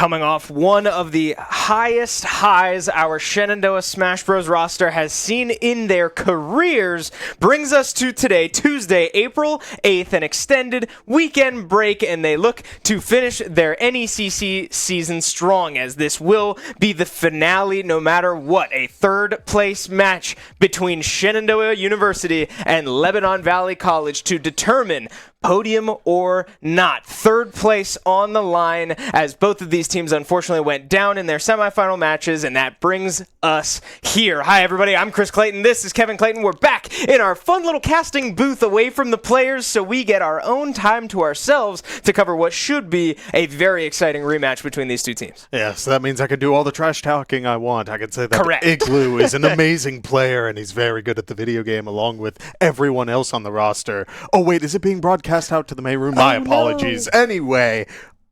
Coming off one of the highest highs our Shenandoah Smash Bros. Roster has seen in their careers brings us to today, Tuesday, April 8th, an extended weekend break, and they look to finish their NECC season strong, as this will be the finale no matter what. A third-place match between Shenandoah University and Lebanon Valley College to determine podium or not. Third place on the line, as both of these teams unfortunately went down in their semifinal matches, and that brings us here. Hi everybody, I'm Chris Clayton. This is Kevin Clayton. We're back in our fun little casting booth away from the players, so we get our own time to ourselves to cover what should be a very exciting rematch between these two teams. Yeah, so that means I can do all the trash talking I want. I can say that Correct. Igloo is an amazing player, and he's very good at the video game, along with everyone else on the roster. Oh wait, is it being broadcast out to the main room? My apologies. No. Anyway,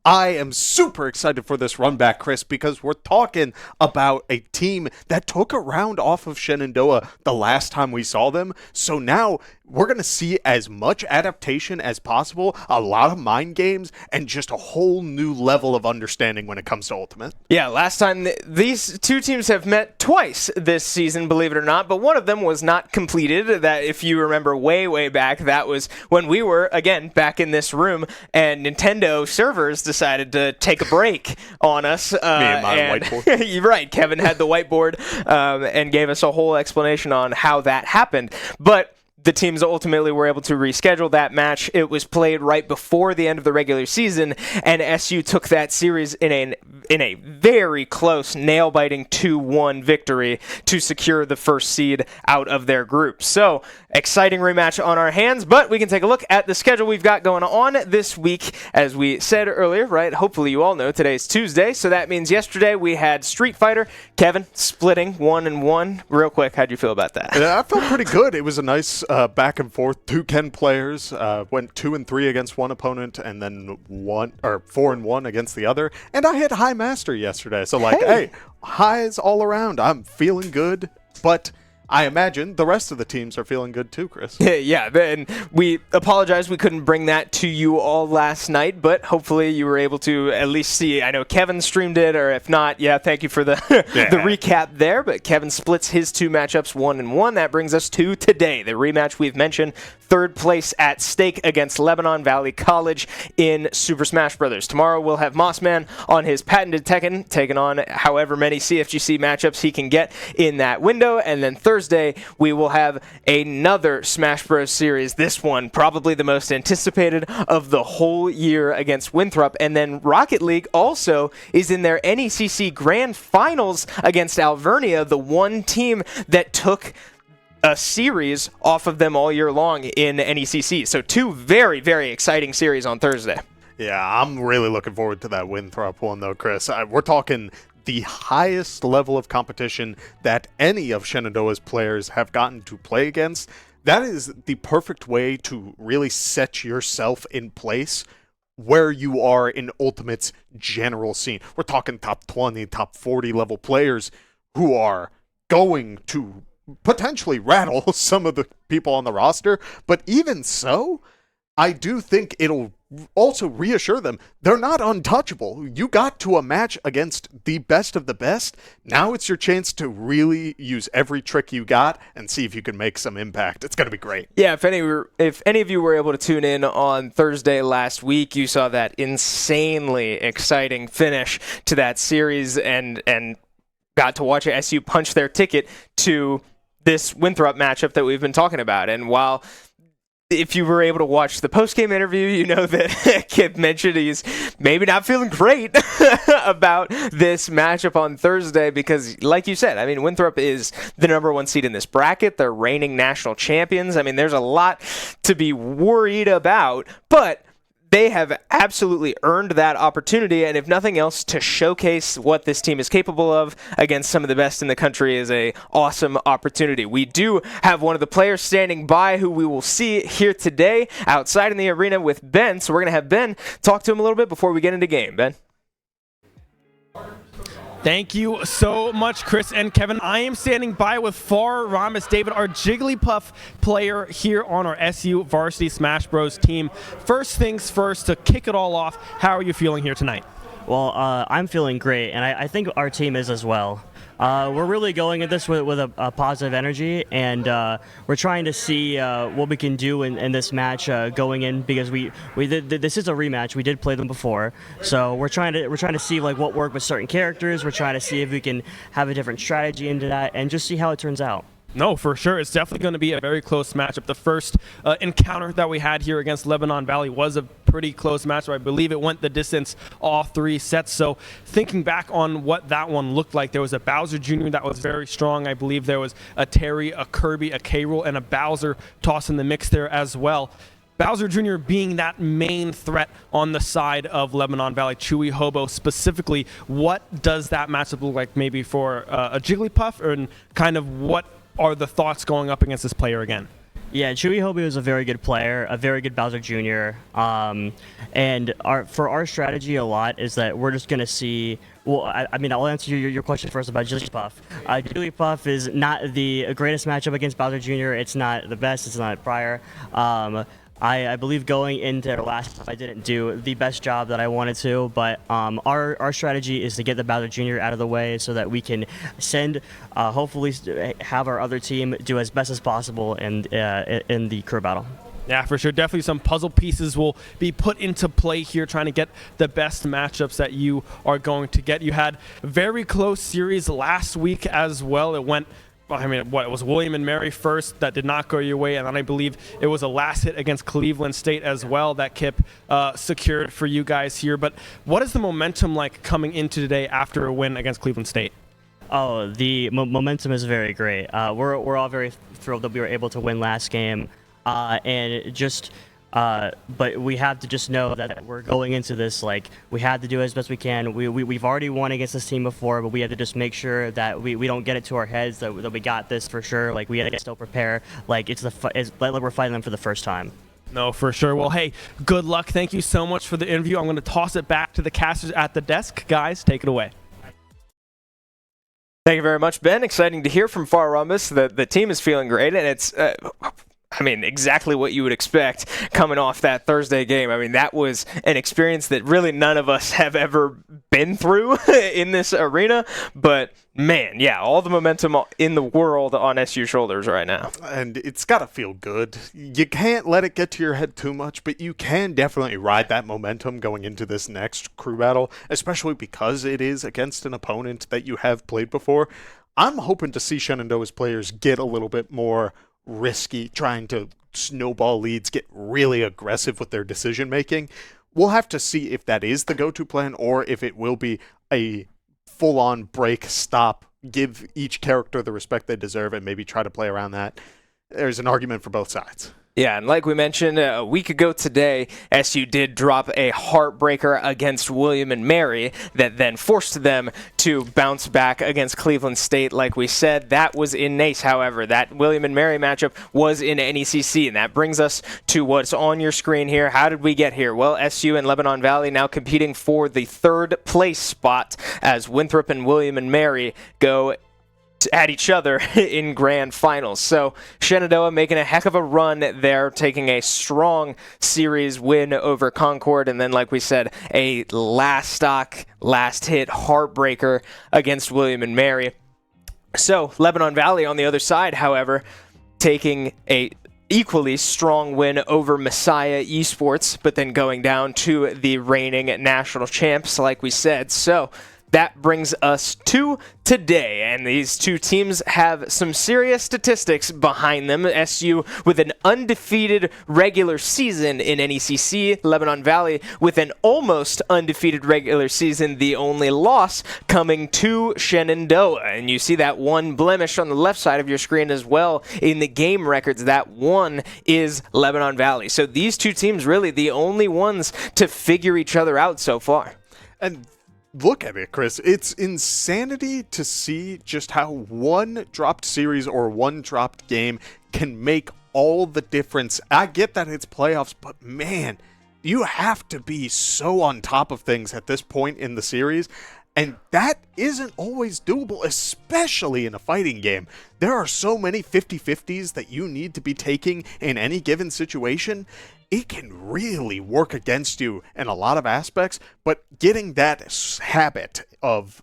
I am super excited for this run back, Chris, because we're talking about a team that took a round off of Shenandoah the last time we saw them. So now we're going to see as much adaptation as possible, a lot of mind games, and just a whole new level of understanding when it comes to Ultimate. Yeah, last time these two teams have met twice this season, believe it or not, but one of them was not completed. That, if you remember way back, that was when we were, again, back in this room, and Nintendo servers decided to take a break on us. Me and my whiteboard. You're right, Kevin had the whiteboard and gave us a whole explanation on how that happened. But the teams ultimately were able to reschedule that match. It was played right before the end of the regular season, and SU took that series in a very close, nail-biting 2-1 victory to secure the first seed out of their group. So, exciting rematch on our hands, but we can take a look at the schedule we've got going on this week. As we said earlier, right, hopefully you all know today's Tuesday, so that means yesterday we had Street Fighter. Kevin, splitting 1-1. Real quick, how'd you feel about that? Yeah, I felt pretty good. It was a nice back and forth. Two Ken players went 2-3 against one opponent, and then 4-1 against the other. And I hit high master yesterday, so hey, highs all around. I'm feeling good, but I imagine the rest of the teams are feeling good too, Chris. Yeah, and we apologize we couldn't bring that to you all last night, but hopefully you were able to at least see. I know Kevin streamed it, or if not, yeah, thank you for the the recap there, but Kevin splits his two matchups 1-1. That brings us to today, the rematch we've mentioned. Third place at stake against Lebanon Valley College in Super Smash Bros. Tomorrow we'll have Mossman on his patented Tekken, taking on however many CFGC matchups he can get in that window. And then Thursday we will have another Smash Bros. Series. This one probably the most anticipated of the whole year against Winthrop. And then Rocket League also is in their NECC Grand Finals against Alvernia, the one team that took a series off of them all year long in NECC. So two very, very exciting series on Thursday. Yeah, I'm really looking forward to that Winthrop one, though, Chris. We're talking the highest level of competition that any of Shenandoah's players have gotten to play against. That is the perfect way to really set yourself in place where you are in Ultimate's general scene. We're talking top 20, top 40 level players who are going to potentially rattle some of the people on the roster, but even so, I do think it'll also reassure them they're not untouchable. You got to a match against the best of the best. Now it's your chance to really use every trick you got and see if you can make some impact. It's going to be great. Yeah, if any of you were able to tune in on Thursday last week, you saw that insanely exciting finish to that series and got to watch SU punch their ticket to this Winthrop matchup that we've been talking about. And while if you were able to watch the post-game interview, you know that Kip mentioned he's maybe not feeling great about this matchup on Thursday because, like you said, I mean, Winthrop is the number one seed in this bracket. They're reigning national champions. I mean, there's a lot to be worried about, but they have absolutely earned that opportunity, and if nothing else, to showcase what this team is capable of against some of the best in the country is a awesome opportunity. We do have one of the players standing by who we will see here today outside in the arena with Ben, so we're going to have Ben talk to him a little bit before we get into game. Ben? Thank you so much, Chris and Kevin. I am standing by with Far Ramos David, our Jigglypuff player here on our SU Varsity Smash Bros. Team. First things first, to kick it all off, how are you feeling here tonight? Well, I'm feeling great, and I think our team is as well. We're really going at this with a positive energy, and we're trying to see what we can do in this match going in, because this is a rematch. We did play them before, so we're trying to see like what worked with certain characters. We're trying to see if we can have a different strategy into that, and just see how it turns out. No, for sure. It's definitely going to be a very close matchup. The first encounter that we had here against Lebanon Valley was a pretty close matchup. I believe it went the distance all 3 sets. So thinking back on what that one looked like, there was a Bowser Jr. that was very strong. I believe there was a Terry, a Kirby, a K-Rool, and a Bowser toss in the mix there as well. Bowser Jr. being that main threat on the side of Lebanon Valley, Chewy Hobo specifically. What does that matchup look like maybe for a Jigglypuff, and kind of what are the thoughts going up against this player again? Yeah, Chewy Hobo is a very good player, a very good Bowser Jr. And for our strategy a lot is that we're just going to see. Well, I mean, I'll answer your question first about Jigglypuff. Jigglypuff is not the greatest matchup against Bowser Jr. It's not the best. It's not prior. I believe going into their last, I didn't do the best job that I wanted to, but our strategy is to get the Bowser Jr. out of the way so that we can send, hopefully have our other team do as best as possible in the crew battle. Yeah, for sure. Definitely some puzzle pieces will be put into play here, trying to get the best matchups that you are going to get. You had a very close series last week as well. It went, I mean, it was William and Mary first that did not go your way, and then I believe it was a last hit against Cleveland State as well that Kip secured for you guys here. But what is the momentum like coming into today after a win against Cleveland State? Oh, the momentum is very great. We're all very thrilled that we were able to win last game, and just. But we have to just know that we're going into this, like, we have to do as best we can. We've already won against this team before, but we have to just make sure that we don't get it to our heads that we got this for sure. Like, we have to still prepare. Like, it's like we're fighting them for the first time. No, for sure. Well, hey, good luck. Thank you so much for the interview. I'm going to toss it back to the casters at the desk. Guys, take it away. Thank you very much, Ben. Exciting to hear from Far Rhombus. The team is feeling great, and it's I mean, exactly what you would expect coming off that Thursday game. I mean, that was an experience that really none of us have ever been through in this arena. But, man, yeah, all the momentum in the world on SU shoulders right now. And it's got to feel good. You can't let it get to your head too much, but you can definitely ride that momentum going into this next crew battle, especially because it is against an opponent that you have played before. I'm hoping to see Shenandoah's players get a little bit more risky, trying to snowball leads, get really aggressive with their decision making. We'll have to see if that is the go-to plan or if it will be a full-on break, stop, give each character the respect they deserve, and maybe try to play around that. There's an argument for both sides. Yeah, and like we mentioned a week ago today, SU did drop a heartbreaker against William and Mary that then forced them to bounce back against Cleveland State. Like we said, that was in NACE, however. That William and Mary matchup was in NECC, and that brings us to what's on your screen here. How did we get here? Well, SU and Lebanon Valley now competing for the third place spot as Winthrop and William and Mary go at each other in grand finals. So Shenandoah making a heck of a run there, taking a strong series win over Concord, and then, like we said, a last stock, last hit heartbreaker against William and Mary. So Lebanon Valley on the other side, however, taking a equally strong win over Messiah Esports, but then going down to the reigning national champs, like we said. So that brings us to today, and these two teams have some serious statistics behind them. SU with an undefeated regular season in NECC, Lebanon Valley with an almost undefeated regular season, the only loss coming to Shenandoah. And you see that one blemish on the left side of your screen as well in the game records. That one is Lebanon Valley. So these two teams really the only ones to figure each other out so far. And look at it, Chris. It's insanity to see just how one dropped series or one dropped game can make all the difference. I get that it's playoffs, but man, you have to be so on top of things at this point in the series. And that isn't always doable, especially in a fighting game. There are so many 50-50s that you need to be taking in any given situation. it can really work against you in a lot of aspects, but getting that habit of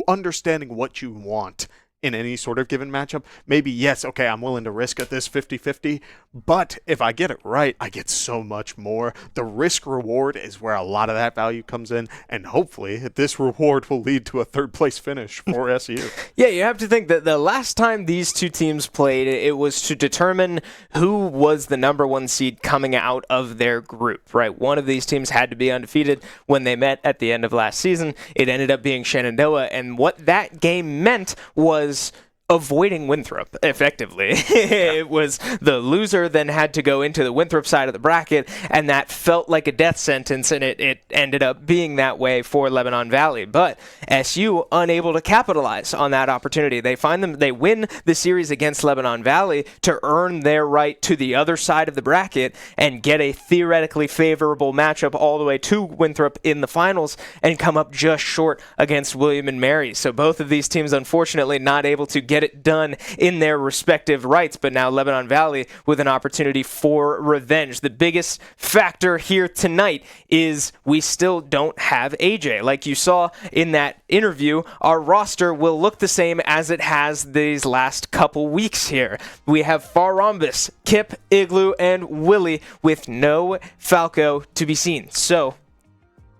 understanding what you want in any sort of given matchup, maybe, yes, okay, I'm willing to risk at this 50-50, but if I get it right, I get so much more. The risk-reward is where a lot of that value comes in, and hopefully this reward will lead to a third-place finish for SU. Yeah, you have to think that the last time these two teams played, it was to determine who was the number one seed coming out of their group, right? One of these teams had to be undefeated when they met at the end of last season. It ended up being Shenandoah, and what that game meant was avoiding Winthrop, effectively. It was the loser then had to go into the Winthrop side of the bracket, and that felt like a death sentence, and it ended up being that way for Lebanon Valley. But SU unable to capitalize on that opportunity. They win the series against Lebanon Valley to earn their right to the other side of the bracket and get a theoretically favorable matchup all the way to Winthrop in the finals and come up just short against William and Mary. So both of these teams, unfortunately, not able to get it done in their respective rights, but now Lebanon Valley with an opportunity for revenge. The biggest factor here tonight is we still don't have AJ. Like you saw in that interview, our roster will look the same as it has these last couple weeks here. We have Farombus, Kip, Igloo, and Willie with no Falco to be seen. So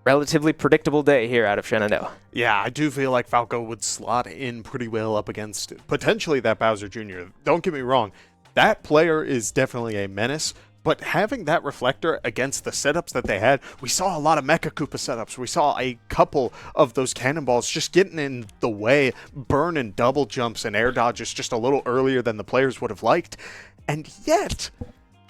relatively predictable day here out of Shenandoah. Yeah, I do feel like Falco would slot in pretty well up against potentially that Bowser Jr. Don't get me wrong, that player is definitely a menace, but having that reflector against the setups that they had, we saw a lot of Mecha Koopa setups. We saw a couple of those cannonballs just getting in the way, burning double jumps and air dodges just a little earlier than the players would have liked. And yet,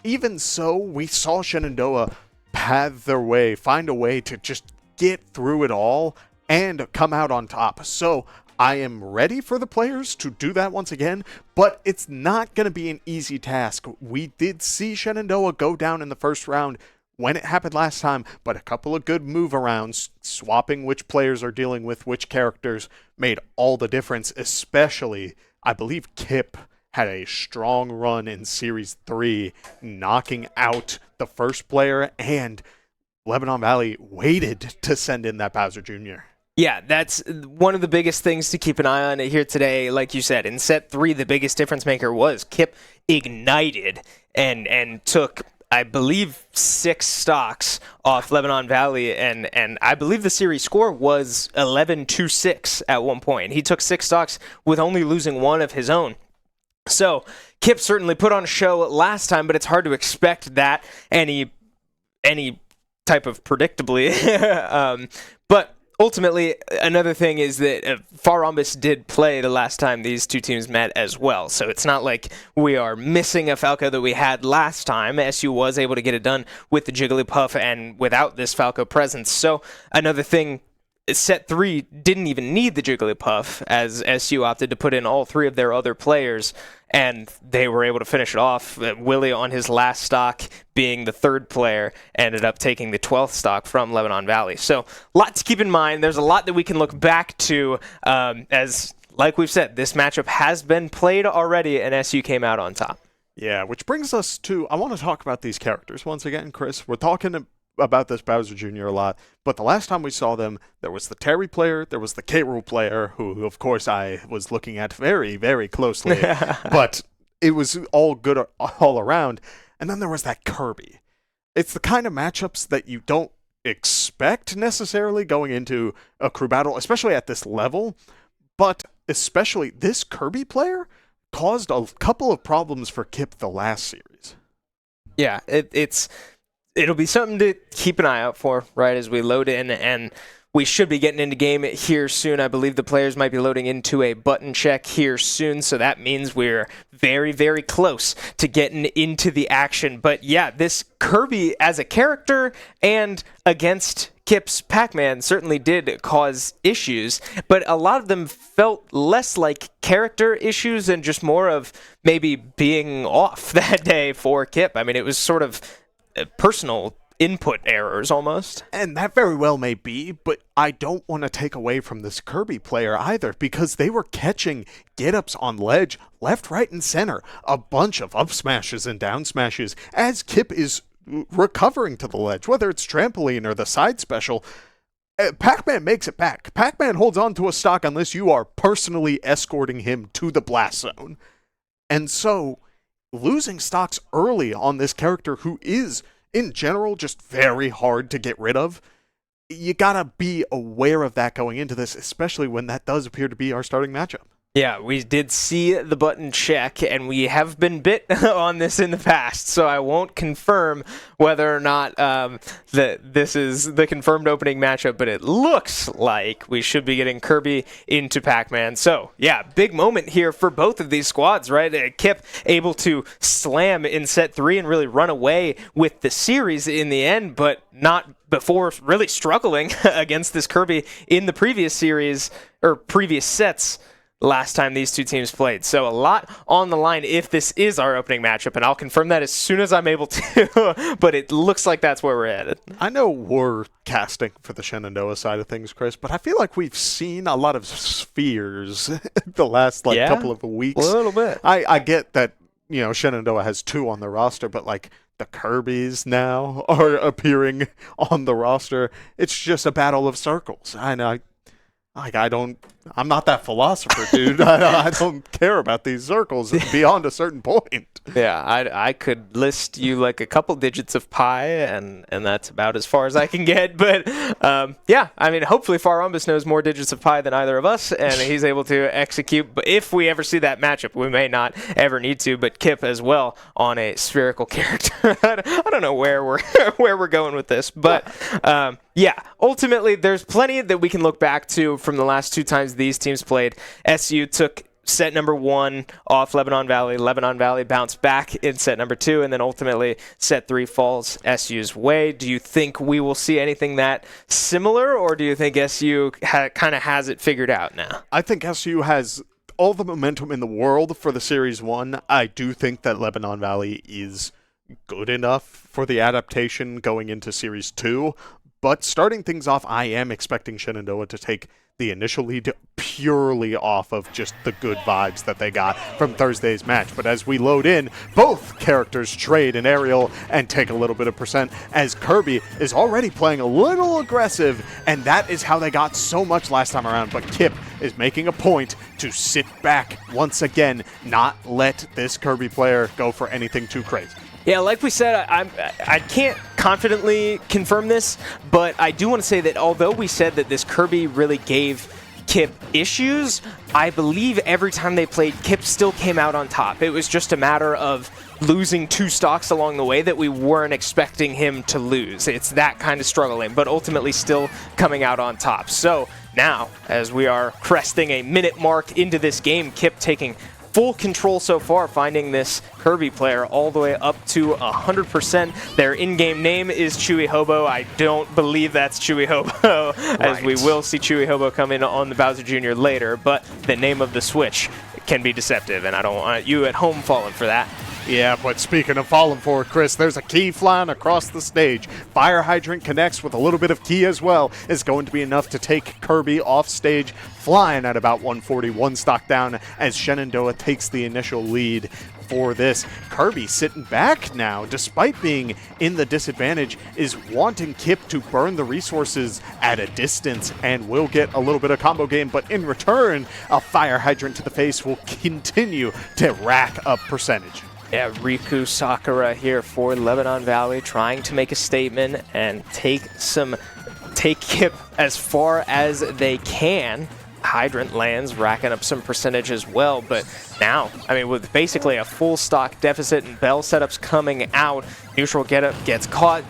even so, we saw Shenandoah path their way, find a way to just get through it all and come out on top. So I am ready for the players to do that once again, but it's not going to be an easy task. We did see Shenandoah go down in the first round when it happened last time, but a couple of good move arounds, swapping which players are dealing with which characters, made all the difference, especially, I believe Kip had a strong run in Series 3, knocking out the first player, and Lebanon Valley waited to send in that Bowser Jr. Yeah, that's one of the biggest things to keep an eye on here today. Like you said, in set 3, the biggest difference maker was Kip ignited and took, I believe, 6 stocks off Lebanon Valley, and I believe the series score was 11-6 at one point. He took 6 stocks with only losing 1 of his own. So Kip certainly put on a show last time, but it's hard to expect that any type of predictably. But ultimately, another thing is that Farombus did play the last time these two teams met as well. So it's not like we are missing a Falco that we had last time. SU was able to get it done with the Jigglypuff and without this Falco presence. So another thing, set 3 didn't even need the Jigglypuff, as SU opted to put in all 3 of their other players, and they were able to finish it off. Willie, on his last stock, being the 3rd player, ended up taking the 12th stock from Lebanon Valley. So, a lot to keep in mind. There's a lot that we can look back to, as, like we've said, this matchup has been played already, and SU came out on top. Yeah, which brings us to, I want to talk about these characters once again, Chris. We're talking about this Bowser Jr. a lot, but the last time we saw them, there was the Terry player, there was the K-Rool player, who of course I was looking at very, very closely, but it was all good all around, and then there was that Kirby. It's the kind of matchups that you don't expect necessarily going into a crew battle, especially at this level, but especially this Kirby player caused a couple of problems for Kip the last series. Yeah, it'll be something to keep an eye out for, right, as we load in, and we should be getting into game here soon. I believe the players might be loading into a button check here soon, so that means we're very, very close to getting into the action. But yeah, this Kirby as a character and against Kip's Pac-Man certainly did cause issues, but a lot of them felt less like character issues and just more of maybe being off that day for Kip. I mean, it was sort of personal input errors almost. And that very well may be, but I don't want to take away from this Kirby player either, because they were catching get-ups on ledge left, right, and center. A bunch of up smashes and down smashes as Kip is recovering to the ledge, whether it's trampoline or the side special. Pac-Man makes it back. Pac-Man holds on to a stock unless you are personally escorting him to the blast zone. And so, losing stocks early on this character who is, in general, just very hard to get rid of, you gotta be aware of that going into this, especially when that does appear to be our starting matchup. Yeah, we did see the button check, and we have been bit on this in the past, so I won't confirm whether or not that this is the confirmed opening matchup, but it looks like we should be getting Kirby into Pac-Man. So, yeah, big moment here for both of these squads, right? Kip able to slam in set 3 and really run away with the series in the end, but not before really struggling against this Kirby in the previous series, or previous sets, last time these two teams played. So a lot on the line if this is our opening matchup, and I'll confirm that as soon as I'm able to, but it looks like that's where we're headed. I know we're casting for the Shenandoah side of things, Chris, but I feel like we've seen a lot of spheres the last couple of weeks. A little bit. I get that, Shenandoah has 2 on the roster, but the Kirbys now are appearing on the roster. It's just a battle of circles. I know. I'm not that philosopher, dude. I don't care about these circles beyond a certain point. Yeah, I could list you a couple digits of pi, and that's about as far as I can get. But yeah, I mean, hopefully Farumbus knows more digits of pi than either of us, and he's able to execute. But if we ever see that matchup, we may not ever need to. But Kip as well on a spherical character. I don't know where we're going with this, but yeah, ultimately there's plenty that we can look back to from the last 2 times these teams played. SU took set number 1 off Lebanon Valley. Lebanon Valley bounced back in set number 2, and then ultimately set 3 falls SU's way. Do you think we will see anything that similar, or do you think SU kind of has it figured out now? I think SU has all the momentum in the world for the Series 1. I do think that Lebanon Valley is good enough for the adaptation going into Series 2, but starting things off, I am expecting Shenandoah to take the initial lead purely off of just the good vibes that they got from Thursday's match. But as we load in, both characters trade an aerial and take a little bit of percent, as Kirby is already playing a little aggressive, and that is how they got so much last time around. But Kip is making a point to sit back once again, not let this Kirby player go for anything too crazy. Yeah, like we said, I can't confidently confirm this, but I do want to say that although we said that this Kirby really gave Kip issues, I believe every time they played, Kip still came out on top. It was just a matter of losing 2 stocks along the way that we weren't expecting him to lose. It's that kind of struggling, but ultimately still coming out on top. So now, as we are cresting a minute mark into this game, Kip taking full control so far, finding this Kirby player all the way up to 100%. Their in-game name is Chewy Hobo. I don't believe that's Chewy Hobo, as we will see Chewy Hobo come in on the Bowser Jr. later, but the name of the Switch can be deceptive, and I don't want you at home falling for that. Yeah, but speaking of falling for it, Chris, there's a key flying across the stage. Fire Hydrant connects with a little bit of key as well. Is going to be enough to take Kirby off stage, flying at about 141 stock down as Shenandoah takes the initial lead for this. Kirby sitting back now, despite being in the disadvantage, is wanting Kip to burn the resources at a distance and will get a little bit of combo game, but in return, a Fire Hydrant to the face will continue to rack up percentage. Yeah, Riku Sakura here for Lebanon Valley, trying to make a statement and take Kip as far as they can. Hydrant lands, racking up some percentage as well, but now, I mean, with basically a full stock deficit and bell setups coming out, neutral getup gets caught,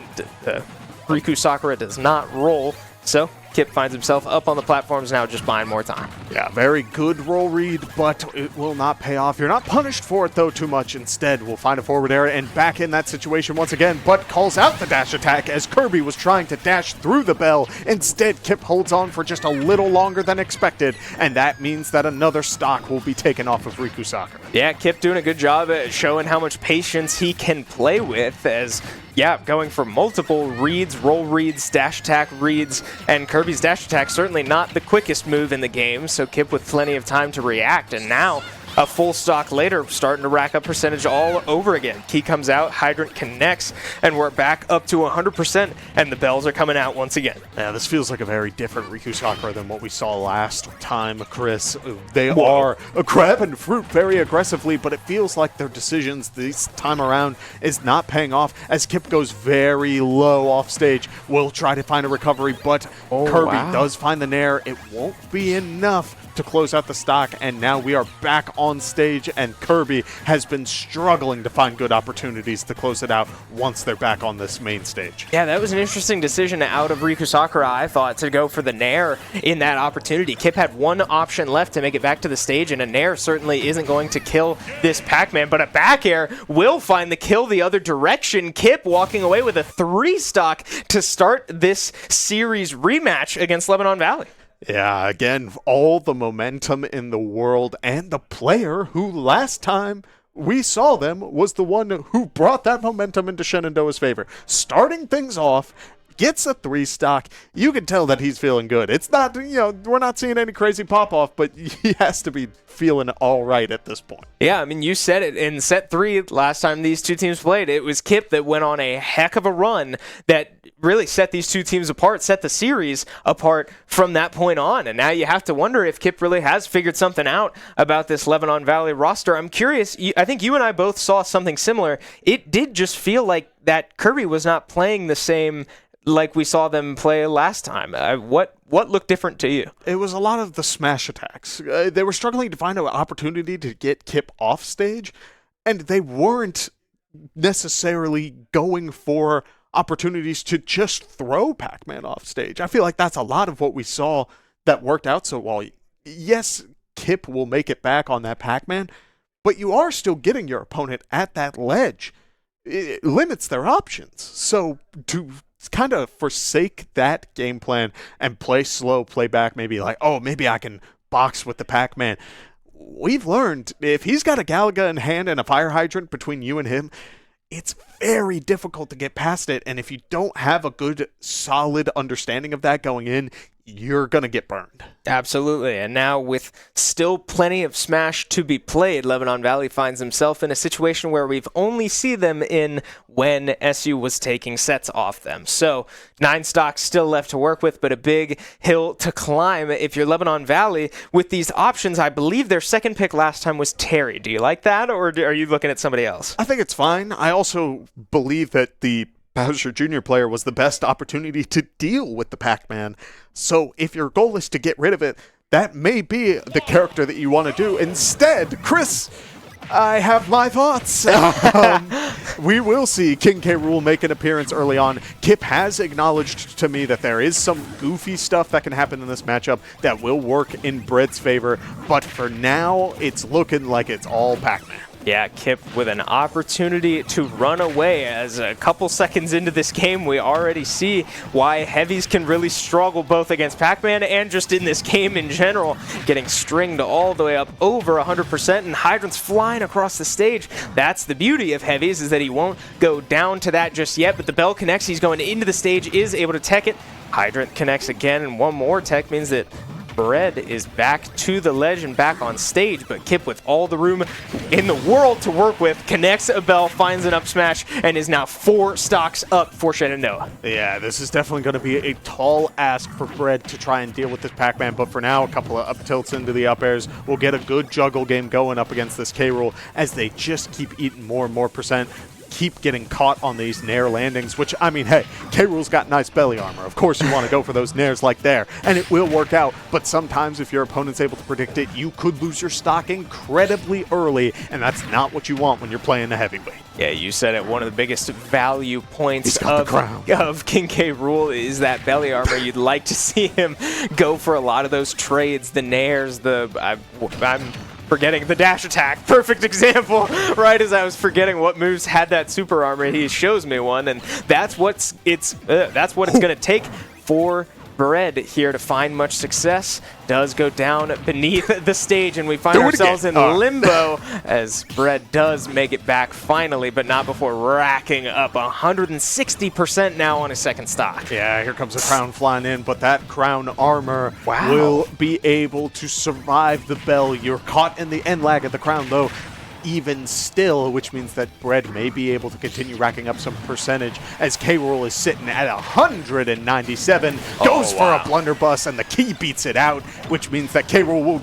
Riku Sakura does not roll, so Kip finds himself up on the platforms now, just buying more time. Yeah, very good roll read, but it will not pay off. You're not punished for it, though, too much. Instead, we'll find a forward area and back in that situation once again, but calls out the dash attack as Kirby was trying to dash through the bell. Instead, Kip holds on for just a little longer than expected, and that means that another stock will be taken off of Riku Sakura. Yeah, Kip doing a good job at showing how much patience he can play with, as yeah, going for multiple reads, roll reads, dash attack reads, and Kirby's dash attack certainly not the quickest move in the game, so Kip with plenty of time to react, and now a full stock later, starting to rack up percentage all over again. Key comes out, Hydrant connects, and we're back up to 100%, and the bells are coming out once again. Yeah, this feels like a very different Riku Sakura than what we saw last time, Chris. They are grabbing fruit very aggressively, but it feels like their decisions this time around is not paying off as Kip goes very low off stage. Will try to find a recovery, but Kirby does find the Nair. It won't be enough to close out the stock, and now we are back on stage, and Kirby has been struggling to find good opportunities to close it out once they're back on this main stage. Yeah, that was an interesting decision out of Riku Sakura, I thought, to go for the Nair in that opportunity. Kip had one option left to make it back to the stage, and a Nair certainly isn't going to kill this Pac-Man, but a back air will find the kill the other direction. Kip walking away with a 3 stock to start this series rematch against Lebanon Valley. Yeah, again, all the momentum in the world, and the player who last time we saw them was the one who brought that momentum into Shenandoah's favor. Starting things off, gets a 3 stock. You can tell that he's feeling good. It's not, we're not seeing any crazy pop-off, but he has to be feeling all right at this point. Yeah, I mean, you said it in set 3 last time these two teams played. It was Kip that went on a heck of a run that really set these two teams apart, set the series apart from that point on. And now you have to wonder if Kip really has figured something out about this Lebanon Valley roster. I'm curious, I think you and I both saw something similar. It did just feel like that Kirby was not playing the same like we saw them play last time. What looked different to you? It was a lot of the smash attacks. They were struggling to find an opportunity to get Kip off stage, and they weren't necessarily going for opportunities to just throw Pac-Man off stage. I feel like that's a lot of what we saw that worked out so well. Yes, Kip will make it back on that Pac-Man, but you are still getting your opponent at that ledge. It limits their options. So to kind of forsake that game plan and play slow, play back, maybe like, maybe I can box with the Pac-Man. We've learned if he's got a Galaga in hand and a fire hydrant between you and him, it's very difficult to get past it. And if you don't have a good, solid understanding of that going in, you're going to get burned. Absolutely. And now with still plenty of Smash to be played, Lebanon Valley finds himself in a situation where we've only seen them in when SU was taking sets off them. So 9 stocks still left to work with, but a big hill to climb if you're Lebanon Valley. With these options, I believe their second pick last time was Terry. Do you like that, or are you looking at somebody else? I think it's fine. I also believe that the Bowser Jr. player was the best opportunity to deal with the Pac-Man. So if your goal is to get rid of it, that may be the character that you want to do. Instead, Chris, I have my thoughts. We will see King K. Rool make an appearance early on. Kip has acknowledged to me that there is some goofy stuff that can happen in this matchup that will work in Bread's favor. But for now, it's looking like it's all Pac-Man. Yeah, Kip with an opportunity to run away. As a couple seconds into this game, we already see why heavies can really struggle both against Pac-Man and just in this game in general, getting stringed all the way up over 100%, and Hydrant's flying across the stage. That's the beauty of heavies, is that he won't go down to that just yet, but the bell connects. He's going into the stage, is able to tech it. Hydrant connects again, and one more tech means that Bread is back to the ledge and back on stage, but Kip, with all the room in the world to work with, connects a bell, finds an up smash, and is now 4 stocks up for Shenandoah. Yeah, this is definitely going to be a tall ask for Bread to try and deal with this Pac-Man, but for now, a couple of up tilts into the up airs will get a good juggle game going up against this K. Rool as they just keep eating more and more percent. Keep getting caught on these Nair landings, which, I mean, hey, K. Rool's got nice belly armor. Of course you want to go for those Nairs like there, and it will work out, but sometimes if your opponent's able to predict it, you could lose your stock incredibly early, and that's not what you want when you're playing a heavyweight. Yeah, you said it. One of the biggest value points of King K. Rool is that belly armor. You'd like to see him go for a lot of those trades, the Nairs, I'm forgetting the dash attack. Perfect example. Right as I was forgetting what moves had that super armor, he shows me one, and that's what it's going to take for Bread here to find much success does go down beneath the stage, and we find ourselves in limbo as Bread does make it back finally, but not before racking up 160% now on his second stock. Yeah, here comes a crown flying in, but that crown armor will be able to survive the bell. You're caught in the end lag of the crown, though. Even still, which means that Bread may be able to continue racking up some percentage as K-Rool is sitting at 197, goes for a blunderbuss, and the key beats it out, which means that K-Rool will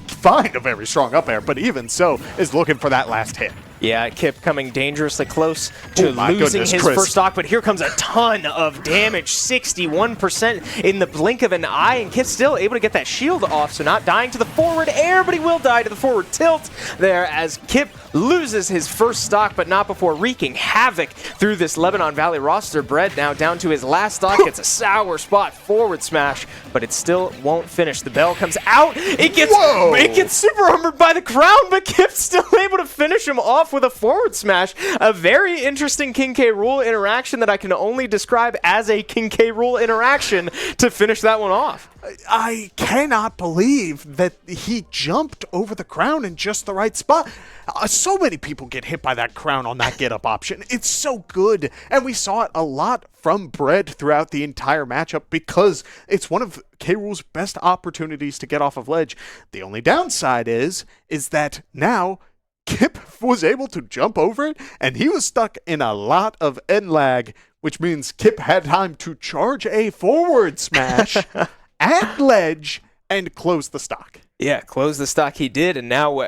find a very strong up air, but even so, is looking for that last hit. Yeah, Kip coming dangerously close to losing his first stock, but here comes a ton of damage, 61% in the blink of an eye, and Kip's still able to get that shield off, so not dying to the forward air, but he will die to the forward tilt there as Kip loses his first stock, but not before wreaking havoc through this Lebanon Valley roster. Bread now down to his last stock, gets a sour spot forward smash, but it still won't finish. The bell comes out, it gets super armored by the crown, but Kip's still able to finish him off with a forward smash. A very interesting King K. Rool interaction that I can only describe as a King K. Rool interaction to finish that one off. I cannot believe that he jumped over the crown in just the right spot. So many people get hit by that crown on that get-up option. It's so good, and we saw it a lot from Bread throughout the entire matchup because it's one of K-Rool's best opportunities to get off of ledge. The only downside is that now Kip was able to jump over it, and he was stuck in a lot of end lag, which means Kip had time to charge a forward smash at ledge and close the stock. Yeah, close the stock he did, and now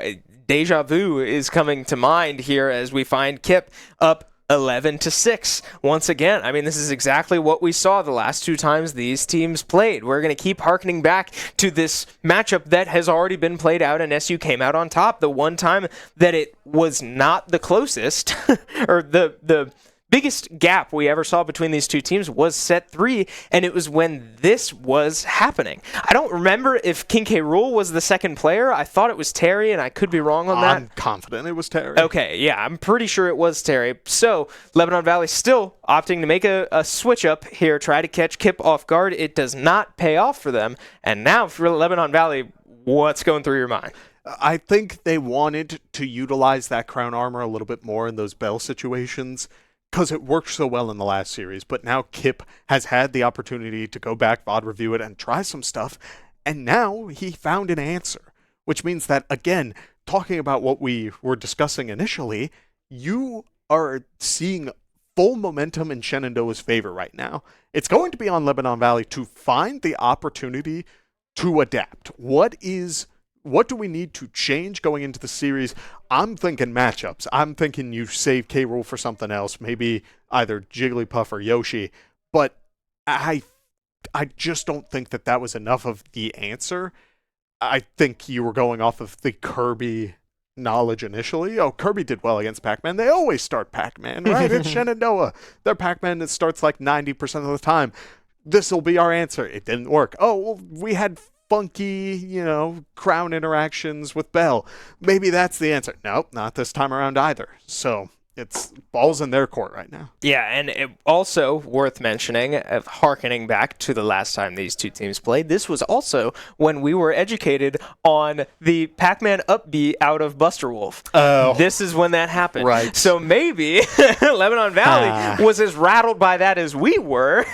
deja vu is coming to mind here as we find Kip up 11-6 once again. I mean, this is exactly what we saw the last two times these teams played. We're going to keep harkening back to this matchup that has already been played out, and SU came out on top. The one time that it was not the closest, or the biggest gap we ever saw between these two teams was set 3, and it was when this was happening. I don't remember if King K. Rool was the second player. I thought it was Terry, and I could be wrong on that. I'm confident it was Terry. Okay, yeah, I'm pretty sure it was Terry. So, Lebanon Valley still opting to make a switch up here, try to catch Kip off guard. It does not pay off for them, and now for Lebanon Valley, what's going through your mind? I think they wanted to utilize that crown armor a little bit more in those bell situations, because it worked so well in the last series, but now Kip has had the opportunity to go back, VOD review it, and try some stuff, and now he found an answer, which means that, again, talking about what we were discussing initially, you are seeing full momentum in Shenandoah's favor right now. It's going to be on Lebanon Valley to find the opportunity to adapt. What do we need to change going into the series? I'm thinking matchups. I'm thinking you save K-Rool for something else, maybe either Jigglypuff or Yoshi. But I just don't think that was enough of the answer. I think you were going off of the Kirby knowledge initially. Oh, Kirby did well against Pac-Man. They always start Pac-Man, right? It's Shenandoah. Their Pac-Man that starts like 90% of the time. This will be our answer. It didn't work. Oh, well, we had funky, crown interactions with Bell. Maybe that's the answer. Nope, not this time around either. So it's balls in their court right now. Yeah, and it also worth mentioning, harkening back to the last time these two teams played, this was also when we were educated on the Pac-Man up B out of Buster Wolf. Oh. This is when that happened. Right. So maybe Lebanon Valley was as rattled by that as we were,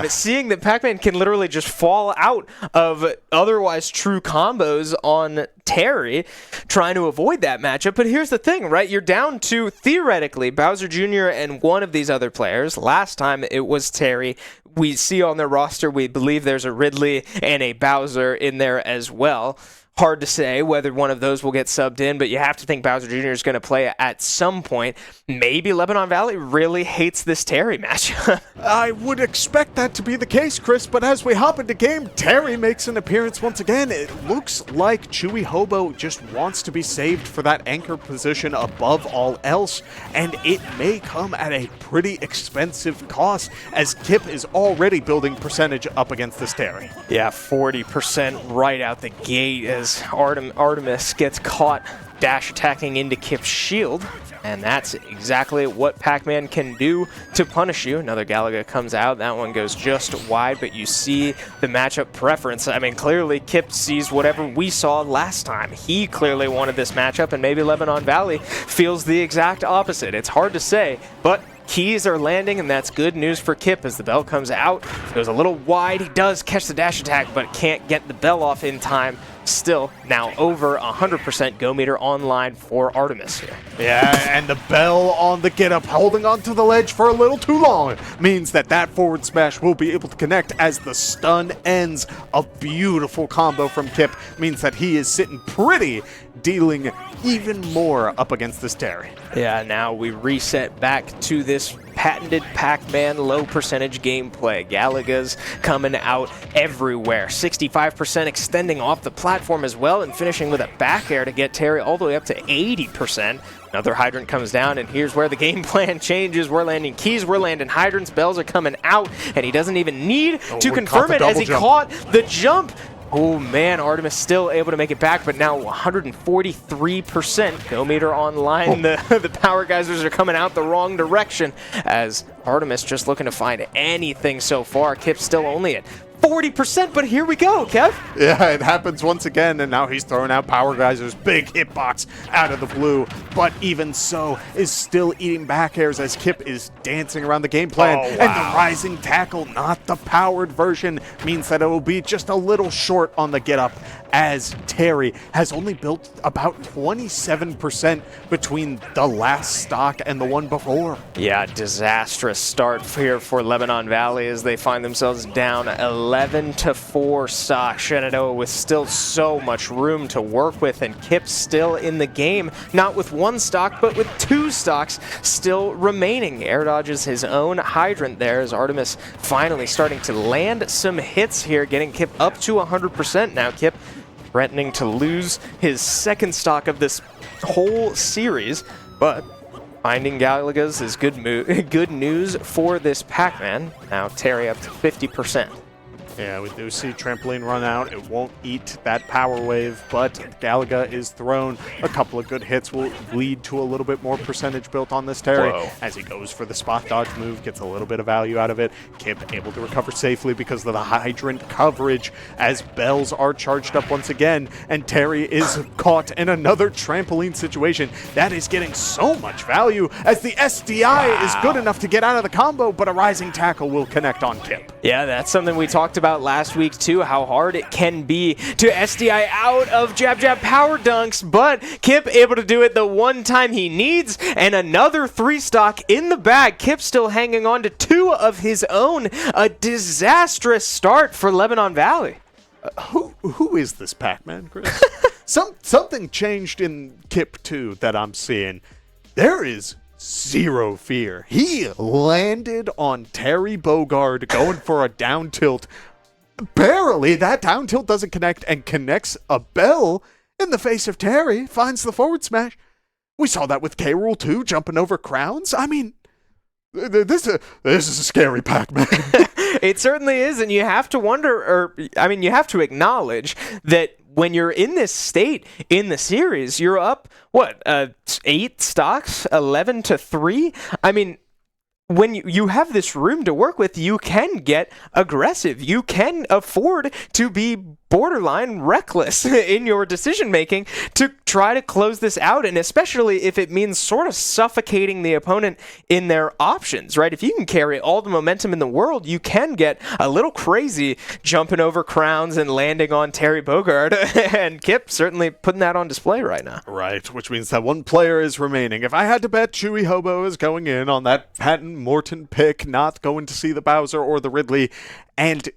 seeing that Pac-Man can literally just fall out of otherwise true combos on Terry, trying to avoid that matchup. But here's the thing, right? You're down to, theoretically, Bowser Jr. and one of these other players. Last time it was Terry. We see on their roster, we believe there's a Ridley and a Bowser in there as well. Hard to say whether one of those will get subbed in, but you have to think Bowser Jr. is going to play at some point. Maybe Lebanon Valley really hates this Terry matchup. I would expect that to be the case, Chris, but as we hop into game, Terry makes an appearance once again. It looks like Chewy Hobo just wants to be saved for that anchor position above all else, and it may come at a pretty expensive cost, as Kip is already building percentage up against this Terry. Yeah, 40% right out the gate as as Artemis gets caught dash attacking into Kip's shield. And that's exactly what Pac-Man can do to punish you. Another Galaga comes out. That one goes just wide, but you see the matchup preference. I mean, clearly Kip sees whatever we saw last time. He clearly wanted this matchup, and maybe Lebanon Valley feels the exact opposite. It's hard to say, but keys are landing, and that's good news for Kip as the bell comes out. Goes a little wide. He does catch the dash attack, but can't get the bell off in time. Still, now over 100% go meter online for Artemis here. Yeah, and the bell on the get up, holding onto the ledge for a little too long, means that forward smash will be able to connect as the stun ends. A beautiful combo from Kip means that he is sitting pretty, dealing even more up against this Terry. Yeah, now we reset back to this patented Pac-Man low percentage gameplay. Galaga's coming out everywhere. 65% extending off the platform as well, and finishing with a back air to get Terry all the way up to 80%. Another hydrant comes down, and here's where the game plan changes. We're landing keys, we're landing hydrants, bells are coming out, and he doesn't even need to confirm it as he caught the jump. Oh man, Artemis still able to make it back, but now 143% go meter online. The power geysers are coming out the wrong direction as Artemis just looking to find anything so far. Kip's still only at 40%, but here we go, Kev. Yeah, it happens once again, and now he's throwing out Power Geyser's big hitbox out of the blue, but even so, is still eating back airs as Kip is dancing around the game plan. And the rising tackle, not the powered version, means that it will be just a little short on the get up, as Terry has only built about 27% between the last stock and the one before. Yeah, disastrous start here for Lebanon Valley as they find themselves down 11-4 stock. Shenandoah with still so much room to work with, and Kip still in the game, not with one stock, but with two stocks still remaining. Air dodges his own hydrant there as Artemis finally starting to land some hits here, getting Kip up to 100%. Now Kip threatening to lose his second stock of this whole series, but finding Galaga's is good news for this Pac-Man. Now Terry up to 50%. Yeah, we do see Trampoline run out. It won't eat that power wave, but Galaga is thrown. A couple of good hits will lead to a little bit more percentage built on this Terry. Whoa. As he goes for the spot dodge move, gets a little bit of value out of it. Kip able to recover safely because of the hydrant coverage as bells are charged up once again, and Terry is caught in another trampoline situation. That is getting so much value as the SDI is good enough to get out of the combo, but a rising tackle will connect on Kip. Yeah, that's something we talked about last week too, how hard it can be to SDI out of jab jab power dunks, but Kip able to do it the one time he needs, and another 3 stock in the bag. Kip still hanging on to 2 of his own. A disastrous start for Lebanon Valley. Who is this Pac-Man, Chris? Something changed in Kip 2 that I'm seeing. There is zero fear. He landed on Terry Bogard going for a down tilt. Barely. That down tilt doesn't connect and connects a bell in the face of Terry. Finds the forward smash. We saw that with K-Rool too, jumping over crowns. I mean, this is a scary Pac-Man. It certainly is, and you have to wonder, you have to acknowledge that when you're in this state in the series, you're up, 8 stocks, 11-3? I mean, when you have this room to work with, you can get aggressive. You can afford to be borderline reckless in your decision making to try to close this out, and especially if it means sort of suffocating the opponent in their options, right? If you can carry all the momentum in the world, you can get a little crazy jumping over crowns and landing on Terry Bogard, and Kip certainly putting that on display right now. Right, which means that one player is remaining. If I had to bet, Chewy Hobo is going in on that Patton Morton pick, not going to see the Bowser or the Ridley, and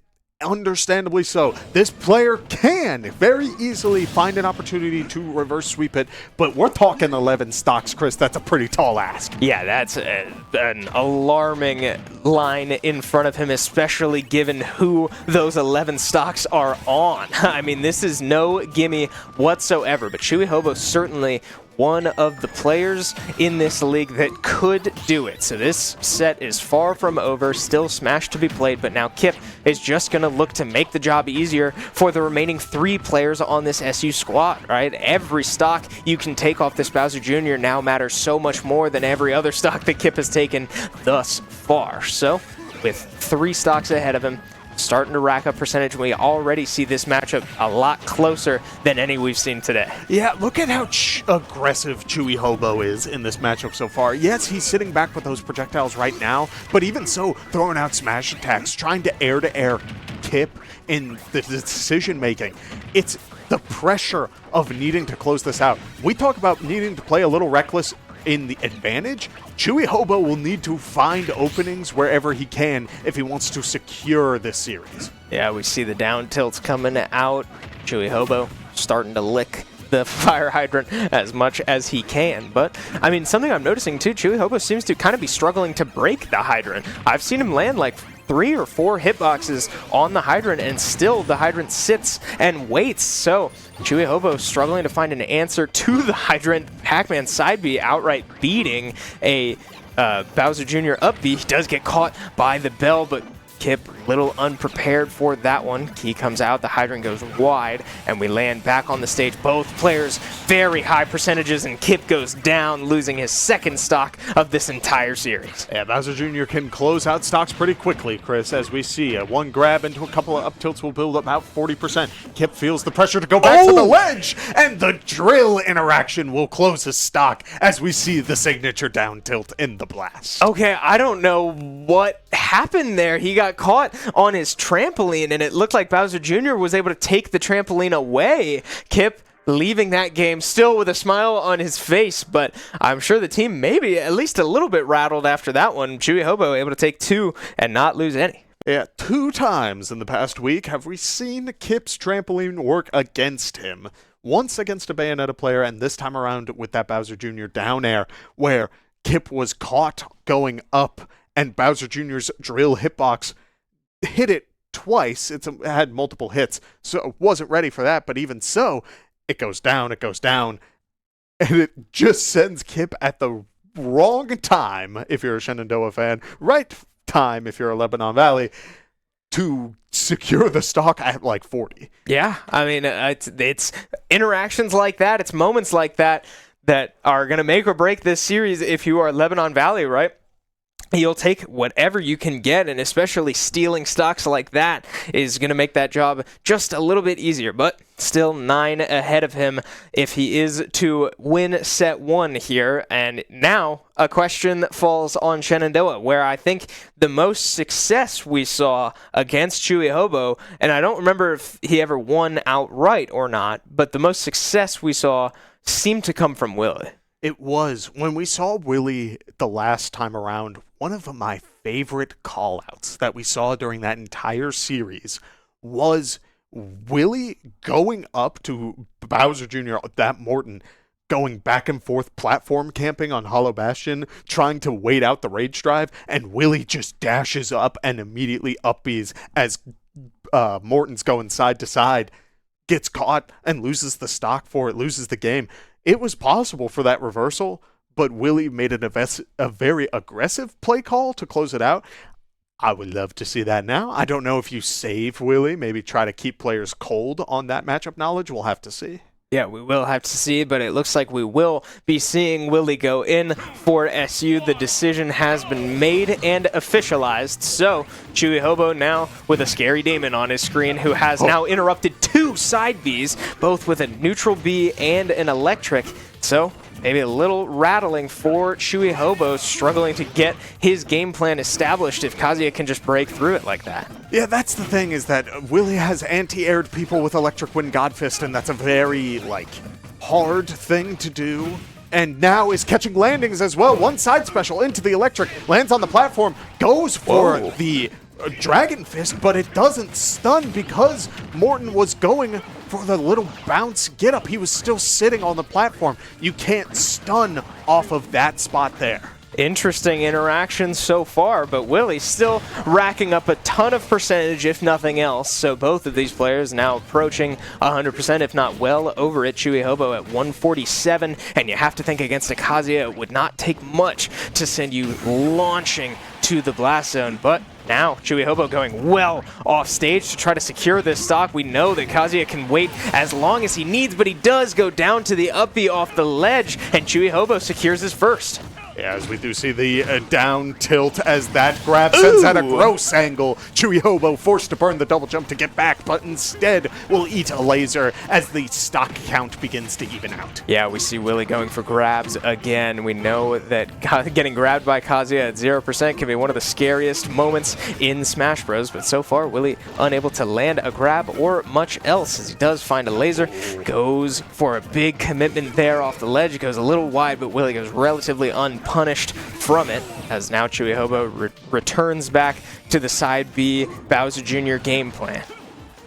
understandably so. This player can very easily find an opportunity to reverse sweep it, but we're talking 11 stocks, Chris. That's a pretty tall ask. Yeah, that's an alarming line in front of him, especially given who those 11 stocks are on. I mean, this is no gimme whatsoever, but Chewy Hobo certainly one of the players in this league that could do it. So this set is far from over, still Smash to be played, but now Kip is just going to look to make the job easier for the remaining 3 players on this SU squad, right? Every stock you can take off this Bowser Jr. now matters so much more than every other stock that Kip has taken thus far. So with 3 stocks ahead of him, starting to rack up percentage, we already see this matchup a lot closer than any we've seen today. Yeah, look at how aggressive Chewy Hobo is in this matchup so far. Yes, he's sitting back with those projectiles right now, but even so, throwing out smash attacks, trying to air Kip in the decision-making. It's the pressure of needing to close this out. We talk about needing to play a little reckless in the advantage. Chewy Hobo will need to find openings wherever he can if he wants to secure this series. Yeah, we see the down tilts coming out. Chewy Hobo starting to lick the fire hydrant as much as he can. But, I mean, something I'm noticing too, Chewy Hobo seems to kind of be struggling to break the hydrant. I've seen him land like 3 or 4 hitboxes on the hydrant, and still the hydrant sits and waits. So Chewy Hobo struggling to find an answer to the hydrant. Pac-Man side B outright beating a Bowser Jr. up B. He does get caught by the bell, but Kip, little unprepared for that one. Key comes out, the hydrant goes wide, and we land back on the stage. Both players very high percentages, and Kip goes down, losing his 2nd stock of this entire series. Yeah, Bowser Jr. can close out stocks pretty quickly, Chris, as we see. One grab into a couple of up tilts will build about 40%. Kip feels the pressure to go back to the ledge, and the drill interaction will close his stock as we see the signature down tilt in the blast. Okay, I don't know what happened there. He got caught on his trampoline, and it looked like Bowser Jr. was able to take the trampoline away. Kip leaving that game still with a smile on his face, but I'm sure the team maybe at least a little bit rattled after that one. Chewy Hobo able to take 2 and not lose any. Yeah, 2 times in the past week have we seen Kip's trampoline work against him. Once against a Bayonetta player, and this time around with that Bowser Jr. down air, where Kip was caught going up, and Bowser Jr.'s drill hitbox hit it twice. It had multiple hits, so it wasn't ready for that, but even so, it goes down, and it just sends Kip at the wrong time if you're a Shenandoah fan, right time if you're a Lebanon Valley, to secure the stock at like 40. Yeah, I mean, it's interactions like that, it's moments like that that are going to make or break this series if you are Lebanon Valley, right? You'll take whatever you can get, and especially stealing stocks like that is going to make that job just a little bit easier, but still 9 ahead of him if he is to win set 1 here. And now a question falls on Shenandoah, where I think the most success we saw against Chewy Hobo, and I don't remember if he ever won outright or not, but the most success we saw seemed to come from Willie. It was. When we saw Willie the last time around, one of my favorite callouts that we saw during that entire series was Willie going up to Bowser Jr., that Morton, going back and forth platform camping on Hollow Bastion, trying to wait out the rage drive, and Willie just dashes up and immediately upbees as Morton's going side to side, gets caught and loses the stock for it, loses the game. It was possible for that reversal, but Willie made a very aggressive play call to close it out. I would love to see that now. I don't know if you save Willie, maybe try to keep players cold on that matchup knowledge. We'll have to see. Yeah, we will have to see, but it looks like we will be seeing Willie go in for SU. The decision has been made and officialized. So, Chewy Hobo now with a scary demon on his screen who has now interrupted 2 side Bs, both with a neutral B and an electric. So, maybe a little rattling for Chewy Hobo, struggling to get his game plan established if Kazuya can just break through it like that. Yeah, that's the thing, is that Willie has anti-aired people with Electric Wind Godfist, and that's a very, hard thing to do. And now is catching landings as well. One side special into the electric, lands on the platform, goes for the Dragon Fist, but it doesn't stun because Morton was going for the little bounce get up. He was still sitting on the platform. You can't stun off of that spot there. Interesting interaction so far, but Willie still racking up a ton of percentage, if nothing else. So both of these players now approaching 100%, if not well over it. Chewy Hobo at 147, and you have to think against a Kazuya, it would not take much to send you launching to the blast zone, but now Chewy Hobo going well off stage to try to secure this stock. We know that Kazuya can wait as long as he needs, but he does go down to the up B off the ledge, and Chewy Hobo secures his first. Yeah, as we do see the down tilt as that grab sends at a gross angle. Chewy Hobo forced to burn the double jump to get back, but instead will eat a laser as the stock count begins to even out. Yeah, we see Willie going for grabs again. We know that getting grabbed by Kazuya at 0% can be one of the scariest moments in Smash Bros, but so far Willie unable to land a grab or much else as he does find a laser. Goes for a big commitment there off the ledge. Goes a little wide, but Willie goes relatively unpunished from it, as now Chewy Hobo returns back to the side B Bowser Jr. game plan.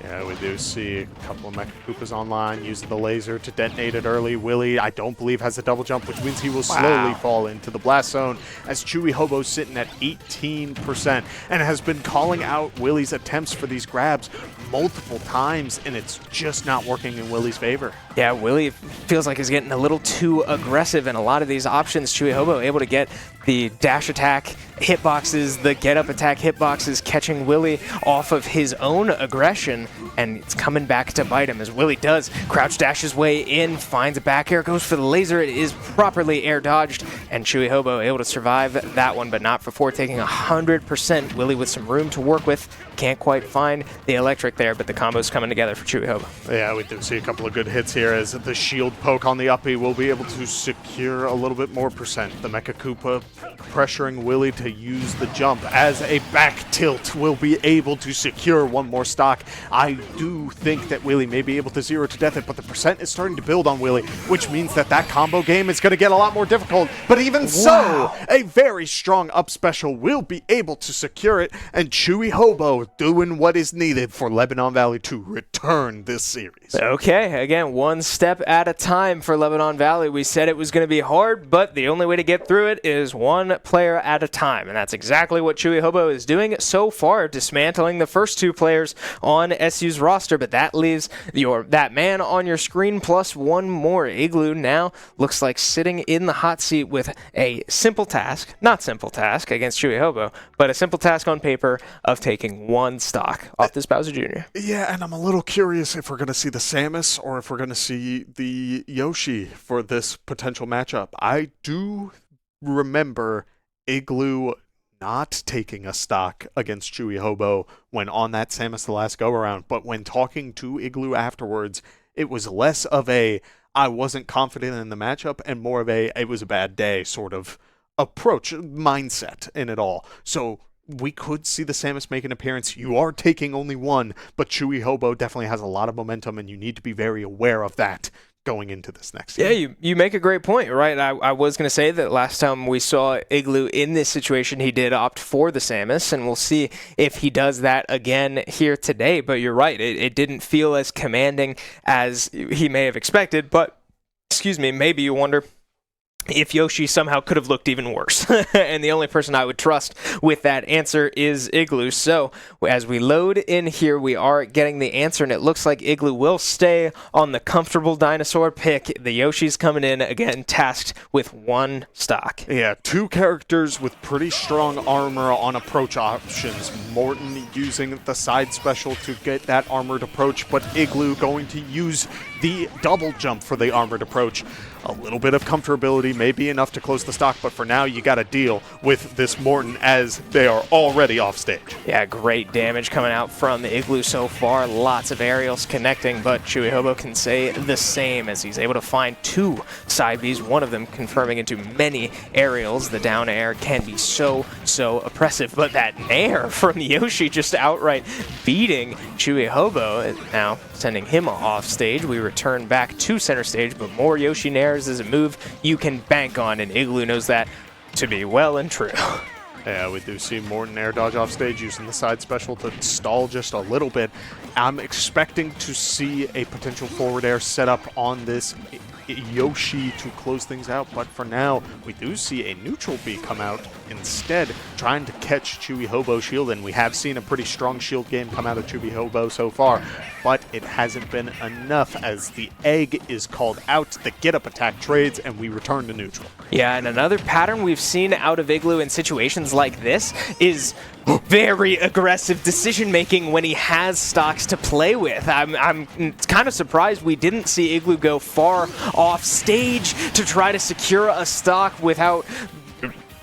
Yeah, we do see a couple of Mecha Koopas online using the laser to detonate it early. Willie, I don't believe, has a double jump, which means he will slowly fall into the blast zone as Chewy Hobo's sitting at 18% and has been calling out Willie's attempts for these grabs multiple times, and it's just not working in Willie's favor. Yeah, Willie feels like he's getting a little too aggressive, and a lot of these options, Chewy Hobo able to get the dash attack hitboxes, the get up attack hitboxes, catching Willie off of his own aggression, and it's coming back to bite him as Willie does crouch dash his way in, finds a back air, goes for the laser. It is properly air dodged, and Chewy Hobo able to survive that one, but not before taking 100%. Willie with some room to work with, can't quite find the electric there, but the combo's coming together for Chewy Hobo. Yeah, we do see a couple of good hits here as the shield poke on the uppie will be able to secure a little bit more percent. The Mecha Koopa pressuring Willie to use the jump as a back tilt will be able to secure one more stock. I do think that Willie may be able to zero to death it, but the percent is starting to build on Willie, which means that that combo game is going to get a lot more difficult. But even so, a very strong up special will be able to secure it, and Chewy Hobo doing what is needed for Lebanon Valley to return this series. Okay, again, one step at a time for Lebanon Valley. We said it was going to be hard, but the only way to get through it is one player at a time, and that's exactly what Chewy Hobo is doing so far, dismantling the first two players on SU's roster, but that leaves that man on your screen plus one more. Igloo now looks like sitting in the hot seat with a simple task, not simple task against Chewy Hobo, but a simple task on paper of taking one stock off this Bowser Jr. Yeah, and I'm a little curious if we're going to see the Samus or if we're going to see the Yoshi for this potential matchup. I do remember Igloo not taking a stock against Chewy Hobo when on that Samus the last go-around, but when talking to Igloo afterwards, it was less of a I wasn't confident in the matchup and more of a it was a bad day sort of approach, mindset in it all. So we could see the Samus make an appearance. You are taking only one, but Chewy Hobo definitely has a lot of momentum, and you need to be very aware of that going into this next game. Yeah, you make a great point, right? I was going to say that last time we saw Igloo in this situation, he did opt for the Samus, and we'll see if he does that again here today. But you're right, it didn't feel as commanding as he may have expected, but, excuse me, maybe you wonder if Yoshi somehow could have looked even worse. And the only person I would trust with that answer is Igloo. So as we load in here, we are getting the answer, and it looks like Igloo will stay on the comfortable dinosaur pick. The Yoshi's coming in, again, tasked with one stock. Yeah, two characters with pretty strong armor on approach options. Morton using the side special to get that armored approach, but Igloo going to use the double jump for the armored approach. A little bit of comfortability may be enough to close the stock, but for now you got to deal with this Morton as they are already off stage. Yeah, great damage coming out from the Igloo so far. Lots of aerials connecting, but Chewy Hobo can say the same as he's able to find two side Bs, one of them confirming into many aerials. The down air can be so oppressive, but that nair from Yoshi just outright beating Chewy Hobo, now sending him off stage. We return back to center stage, but more Yoshi nairs is a move you can bank on, and Igloo knows that to be well and true. Yeah, we do see Morton air dodge off stage using the side special to stall just a little bit. I'm expecting to see a potential forward air set up on this Yoshi to close things out, but for now, we do see a neutral B come out instead, trying to catch Chewy Hobo shield, and we have seen a pretty strong shield game come out of Chewy Hobo so far, but it hasn't been enough as the egg is called out, the get-up attack trades, and we return to neutral. Yeah, and another pattern we've seen out of Igloo in situations like this is very aggressive decision-making when he has stocks to play with. I'm kind of surprised we didn't see Igloo go far off stage to try to secure a stock without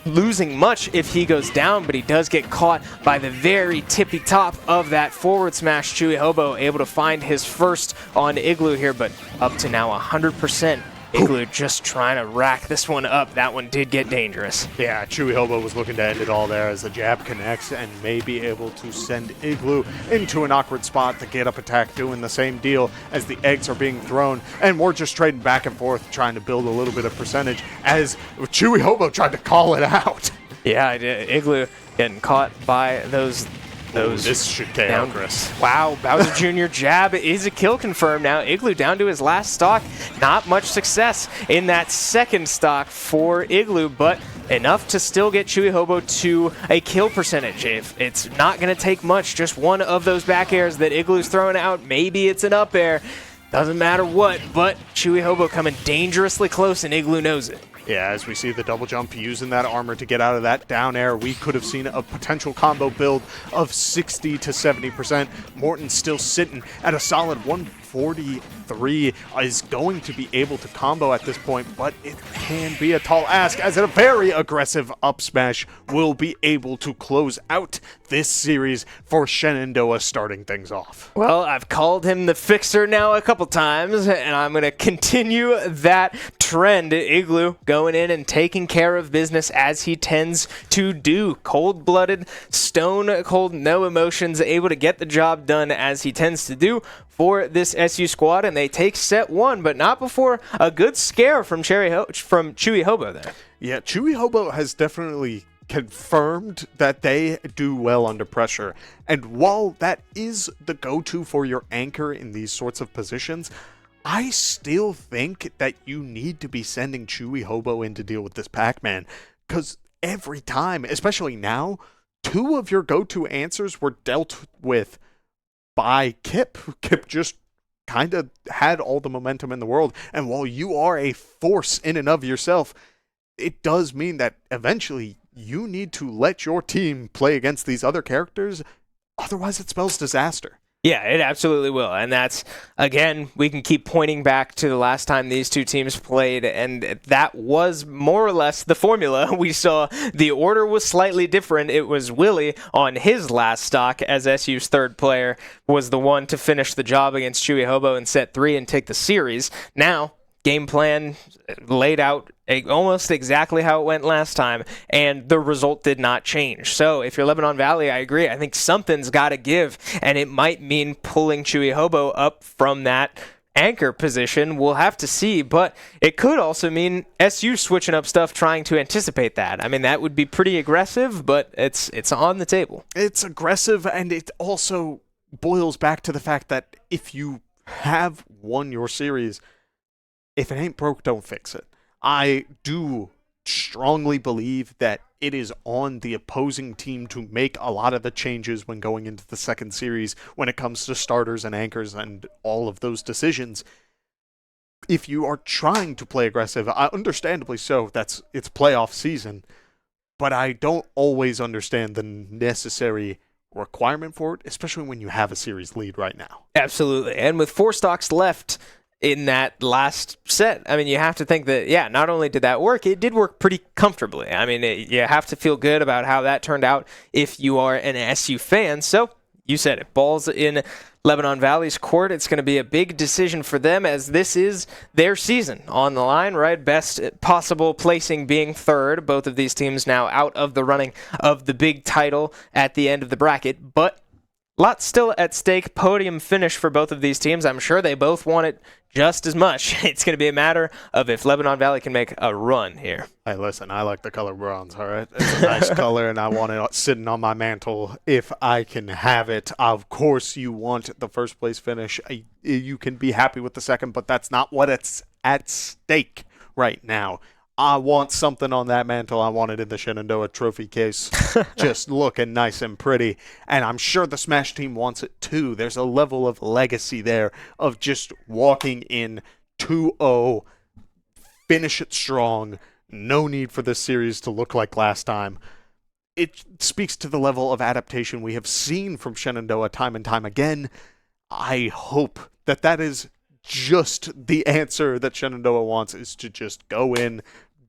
losing much if he goes down, but he does get caught by the very tippy top of that forward smash. Chewy Hobo able to find his first on Igloo here, but up to now 100%. Igloo just trying to rack this one up. That one did get dangerous. Yeah, Chewy Hobo was looking to end it all there as the jab connects and may be able to send Igloo into an awkward spot. The get-up attack doing the same deal as the eggs are being thrown, and we're just trading back and forth trying to build a little bit of percentage as Chewy Hobo tried to call it out. Yeah, Igloo getting caught by those this should KO Chris. Wow, Bowser Jr. jab is a kill confirmed now. Igloo down to his last stock. Not much success in that second stock for Igloo, but enough to still get Chewy Hobo to a kill percentage. If it's not going to take much, just one of those back airs that Igloo's throwing out, maybe it's an up air. Doesn't matter what, but Chewy Hobo coming dangerously close, and Igloo knows it. Yeah, as we see the double jump using that armor to get out of that down air, we could have seen a potential combo build of 60 to 70%. Morton still sitting at a solid 143, is going to be able to combo at this point, but it can be a tall ask as a very aggressive up smash will be able to close out this series for Shenandoah starting things off. Well, I've called him the fixer now a couple times, and I'm going to continue that trend. Igloo going in and taking care of business as he tends to do. Cold-blooded, stone cold, no emotions, able to get the job done as he tends to do for this SU squad, and they take set one, but not before a good scare from Chewy Hobo there. Yeah, Chewy Hobo has definitely confirmed that they do well under pressure. And while that is the go-to for your anchor in these sorts of positions, I still think that you need to be sending Chewy Hobo in to deal with this Pac-Man. Because every time, especially now, two of your go-to answers were dealt with by Kip. Kip just kind of had all the momentum in the world. And while you are a force in and of yourself, it does mean that eventually you need to let your team play against these other characters, otherwise it spells disaster. Yeah, it absolutely will. And that's, again, we can keep pointing back to the last time these two teams played, and that was more or less the formula. We saw the order was slightly different. It was Willie on his last stock as SU's third player was the one to finish the job against Chewy Hobo in set 3 and take the series. Now, game plan laid out almost exactly how it went last time, and the result did not change. So if you're Lebanon Valley, I agree. I think something's got to give, and it might mean pulling Chewy Hobo up from that anchor position. We'll have to see, but it could also mean SU switching up stuff, trying to anticipate that. I mean, that would be pretty aggressive, but it's on the table. It's aggressive, and it also boils back to the fact that if you have won your series, if it ain't broke, don't fix it. I do strongly believe that it is on the opposing team to make a lot of the changes when going into the second series when it comes to starters and anchors and all of those decisions. If you are trying to play aggressive, understandably so, it's playoff season, but I don't always understand the necessary requirement for it, especially when you have a series lead right now. Absolutely. And with 4 stocks left in that last set, I mean, you have to think that, yeah, not only did that work, it did work pretty comfortably. I mean, you have to feel good about how that turned out if you are an SU fan. So, you said it, ball's in Lebanon Valley's court. It's going to be a big decision for them as this is their season on the line, right? Best possible placing being third. Both of these teams now out of the running of the big title at the end of the bracket, but Lot still at stake. Podium finish for both of these teams. I'm sure they both want it just as much. It's going to be a matter of if Lebanon Valley can make a run here. Hey, listen, I like the color bronze, all right? It's a nice color, and I want it sitting on my mantle if I can have it. Of course, you want the first place finish. You can be happy with the second, but that's not what it's at stake right now. I want something on that mantle. I want it in the Shenandoah trophy case, just looking nice and pretty. And I'm sure the Smash team wants it too. There's a level of legacy there of just walking in 2-0, finish it strong. No need for this series to look like last time. It speaks to the level of adaptation we have seen from Shenandoah time and time again. I hope that that is just the answer that Shenandoah wants, is to just go in.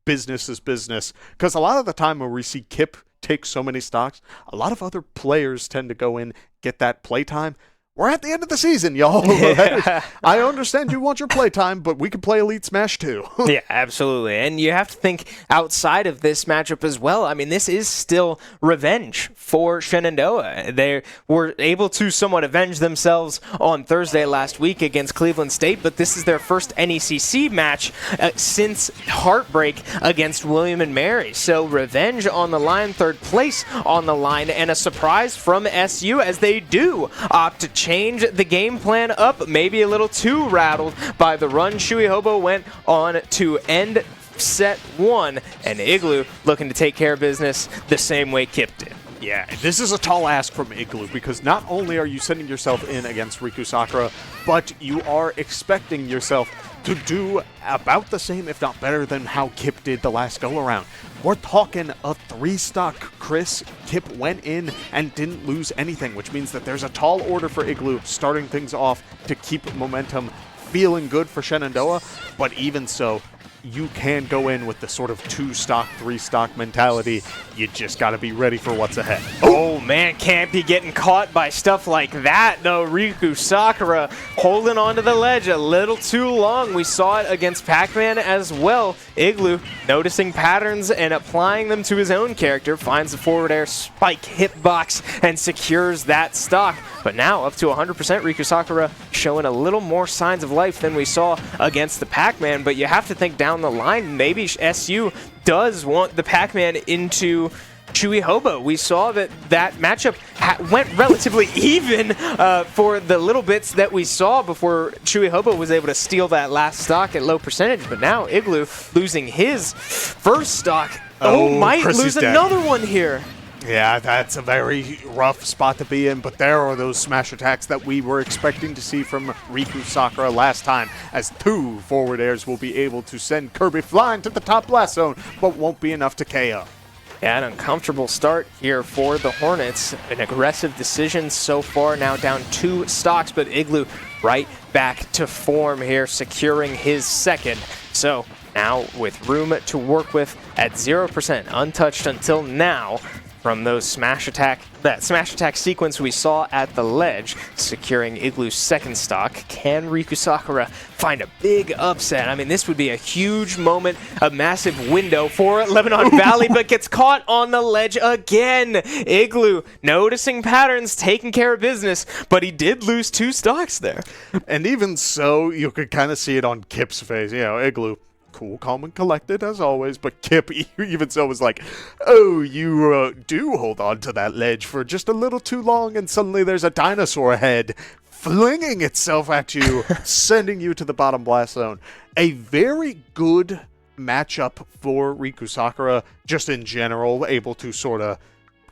Business is business. Because a lot of the time when we see Kip take so many stocks, a lot of other players tend to go in, get that playtime. We're at the end of the season, y'all. Yeah. I understand you want your playtime, but we can play Elite Smash too. Yeah, absolutely. And you have to think outside of this matchup as well. I mean, this is still revenge for Shenandoah. They were able to somewhat avenge themselves on Thursday last week against Cleveland State, but this is their first NECC match since heartbreak against William and Mary. So revenge on the line, third place on the line, and a surprise from SU as they do opt to change the game plan up, maybe a little too rattled by the run Chewy Hobo went on to end set one, and Igloo looking to take care of business the same way Kip did. Yeah, this is a tall ask from Igloo, because not only are you sending yourself in against Riku Sakura, but you are expecting yourself to do about the same, if not better, than how Kip did the last go-around. We're talking a 3-stock Chris. Kip went in and didn't lose anything, which means that there's a tall order for Igloo starting things off to keep momentum feeling good for Shenandoah, but even so, you can go in with the sort of 2-stock, 3-stock mentality. You just got to be ready for what's ahead. Oh man, can't be getting caught by stuff like that though. Riku Sakura holding onto the ledge a little too long. We saw it against Pac-Man as well. Igloo noticing patterns and applying them to his own character, finds the forward air spike hitbox and secures that stock. But now up to 100%, Riku Sakura showing a little more signs of life than we saw against the Pac-Man. But you have to think down the line, maybe SU does want the Pac-Man into Chewy Hobo. We saw that matchup went relatively even for the little bits that we saw before Chewy Hobo was able to steal that last stock at low percentage. But now Igloo losing his first stock. Might lose another one here. Yeah, that's a very rough spot to be in, but there are those smash attacks that we were expecting to see from Riku Sakura last time, as 2 forward airs will be able to send Kirby flying to the top blast zone, but won't be enough to KO. Yeah, an uncomfortable start here for the Hornets. An aggressive decision so far, now down 2 stocks, but Igloo right back to form here, securing his second. So now with room to work with at 0%, untouched until now, from those smash attack sequence we saw at the ledge, securing Igloo's second stock. Can Riku Sakura find a big upset? I mean, this would be a huge moment, a massive window for Lebanon Valley, but gets caught on the ledge again. Igloo noticing patterns, taking care of business, but he did lose 2 stocks there. And even so, you could kind of see it on Kip's face. You know, Igloo, cool, calm, and collected as always, but Kip even so was like, oh, you do hold on to that ledge for just a little too long, and suddenly there's a dinosaur head flinging itself at you, sending you to the bottom blast zone. A very good matchup for Riku Sakura, just in general, able to sort of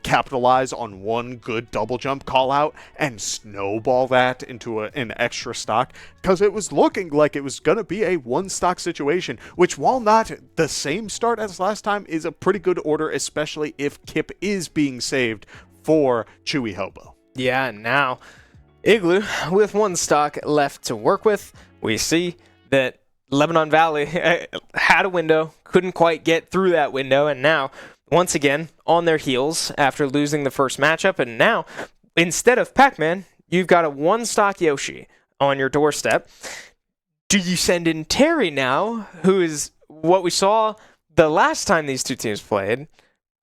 capitalize on one good double jump call out and snowball that into an extra stock, because it was looking like it was going to be a 1-stock situation, which, while not the same start as last time, is a pretty good order, especially if Kip is being saved for Chewy Hobo. Yeah, now Igloo with 1 stock left to work with. We see that Lebanon Valley had a window, couldn't quite get through that window, and now once again on their heels after losing the first matchup. And now, instead of Pac-Man, you've got a 1-stock Yoshi on your doorstep. Do you send in Terry now, who is what we saw the last time these two teams played?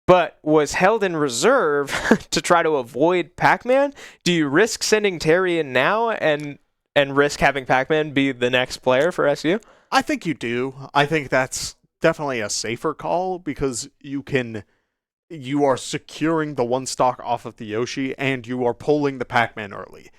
but was held in reserve to try to avoid Pac-Man. Do you risk sending Terry in now and risk having Pac-Man be the next player for SU? I think you do. I think that's definitely a safer call because you are securing the one stock off of the Yoshi and you are pulling the Pac-Man early.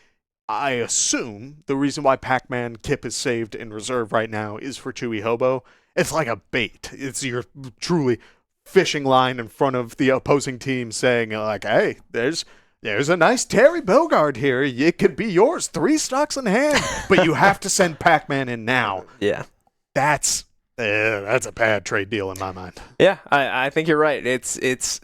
I assume the reason why Pac-Man Kip is saved in reserve right now is for Chewy Hobo. It's like a bait. It's your truly fishing line in front of the opposing team saying like, hey, there's a nice Terry Bogard here. It could be yours. 3 stocks in hand. But you have to send Pac-Man in now. Yeah. That's a bad trade deal in my mind. Yeah, I think you're right. It's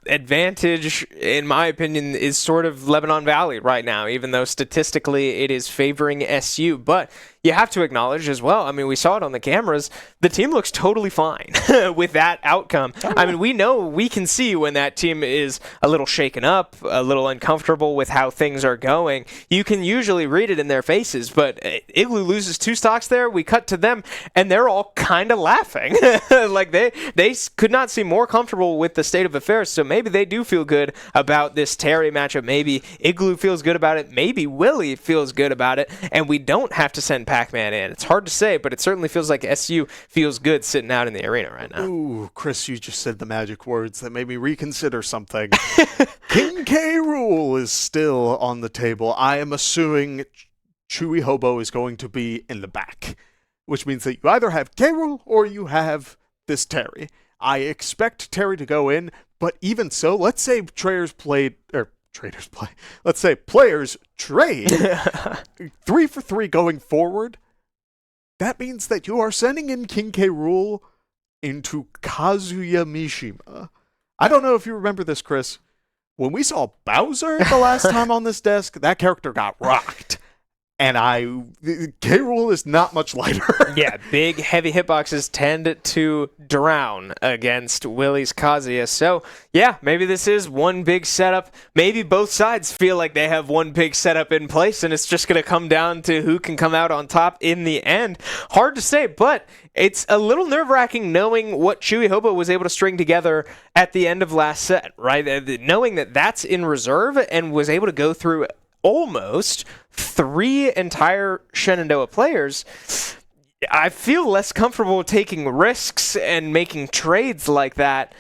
advantage, in my opinion, is sort of Lebanon Valley right now, even though statistically it is favoring SU. But you have to acknowledge as well, I mean, we saw it on the cameras, the team looks totally fine with that outcome. I mean, we can see when that team is a little shaken up, a little uncomfortable with how things are going. You can usually read it in their faces, but Igloo loses 2 stocks there, we cut to them, and they're all kind of laughing. Like, they could not seem more comfortable with the state of affairs, so maybe they do feel good about this Terry matchup. Maybe Igloo feels good about it, maybe Willie feels good about it, and we don't have to send Pac-Man in. It's hard to say, but it certainly feels like SU feels good sitting out in the arena right now. Ooh, Chris, you just said the magic words that made me reconsider something. King K. Rool is still on the table. I am assuming Chewy Hobo is going to be in the back, which means that you either have K. Rool or you have this Terry. I expect Terry to go in, but even so, let's say players trade 3 for 3 going forward. That means that you are sending in King K. Rool into Kazuya Mishima. I don't know if you remember this, Chris. When we saw Bowser the last time on this desk, that character got rocked. And K. Rool is not much lighter. Yeah, big, heavy hitboxes tend to drown against Willie's Kazuya. So, yeah, maybe this is one big setup. Maybe both sides feel like they have one big setup in place, and it's just going to come down to who can come out on top in the end. Hard to say, but it's a little nerve-wracking knowing what Chewy Hobo was able to string together at the end of last set, right? Knowing that that's in reserve and was able to go through almost 3 entire Shenandoah players, I feel less comfortable taking risks and making trades like that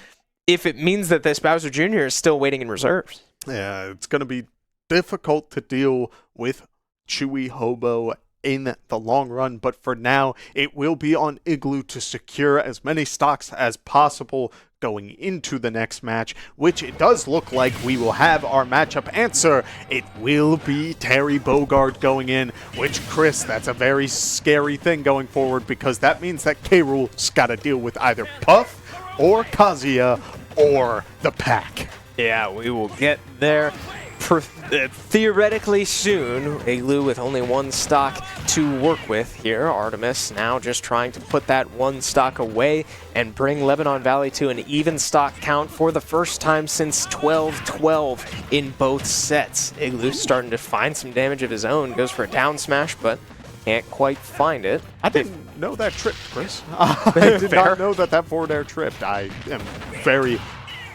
if it means that this Bowser Jr. is still waiting in reserves. Yeah, it's going to be difficult to deal with Chewy Hobo in the long run, but for now, it will be on Igloo to secure as many stocks as possible going into the next match, which it does look like we will have our matchup answer. It will be Terry Bogard going in, which, Chris, that's a very scary thing going forward because that means that K. Rool's got to deal with either Puff or Kazuya or the pack. Yeah, we will get there theoretically soon. Igloo with only 1 stock to work with here. Artemis now just trying to put that 1 stock away and bring Lebanon Valley to an even stock count for the first time since 12-12 in both sets. Igloo starting to find some damage of his own. Goes for a down smash, but can't quite find it. I didn't know that tripped, Chris. I did not know that forward air tripped. I am very...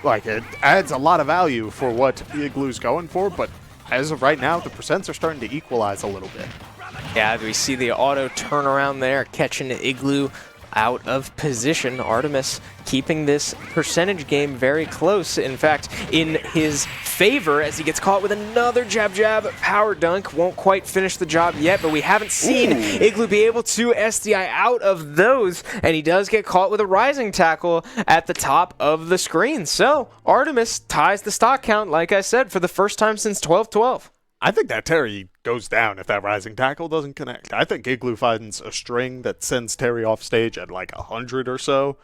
it adds a lot of value for what Igloo's going for, but as of right now, the percents are starting to equalize a little bit. Yeah, we see the auto turnaround there, catching Igloo out of position. Artemis keeping this percentage game very close. In fact, in his favor as he gets caught with another jab power dunk. Won't quite finish the job yet, but we haven't seen Igloo be able to SDI out of those, and he does get caught with a rising tackle at the top of the screen. So Artemis ties the stock count, like I said, for the first time since 12-12. I think that Terry goes down if that rising tackle doesn't connect. I think Igloo finds a string that sends Terry off stage at like 100 or so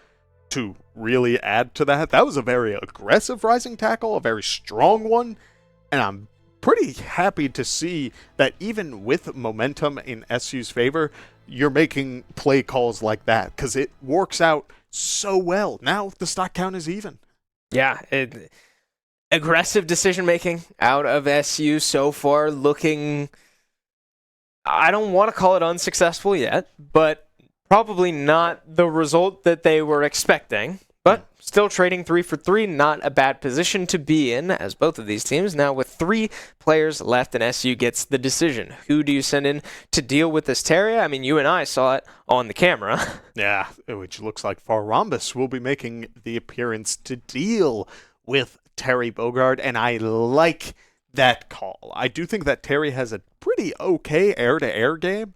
to really add to that. That was a very aggressive rising tackle, a very strong one, and I'm pretty happy to see that even with momentum in SU's favor, you're making play calls like that because it works out so well. Now the stock count is even. Yeah, aggressive decision-making out of SU so far, looking, I don't want to call it unsuccessful yet, but probably not the result that they were expecting. But still trading 3 for 3, not a bad position to be in, as both of these teams now with 3 players left and SU gets the decision. Who do you send in to deal with this Terry? I mean, you and I saw it on the camera. Yeah, which looks like Farambus will be making the appearance to deal with Terry Bogard, and I like that call. I do think that Terry has a pretty okay air-to-air game,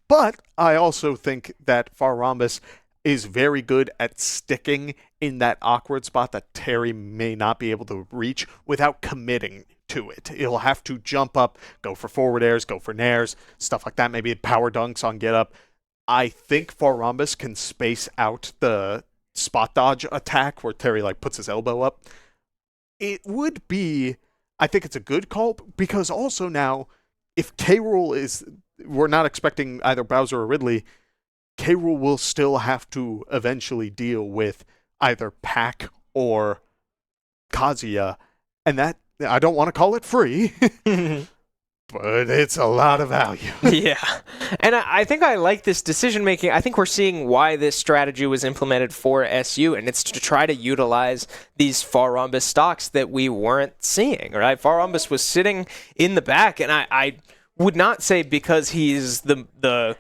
but I also think that Farambus is very good at sticking in that awkward spot that Terry may not be able to reach without committing to it. He'll have to jump up, go for forward airs, go for nairs, stuff like that, maybe power dunks on get up. I think Farambus can space out the spot dodge attack where Terry puts his elbow up. It would be, I think it's a good call, because also now, if K-Rool is, we're not expecting either Bowser or Ridley, K-Rool will still have to eventually deal with either Pac or Kazuya, and that, I don't want to call it free, but it's a lot of value. Yeah, and I think I like this decision making. I think we're seeing why this strategy was implemented for SU, and it's to try to utilize these Farambus stocks that we weren't seeing, right? Farambus was sitting in the back, and I would not say because he's the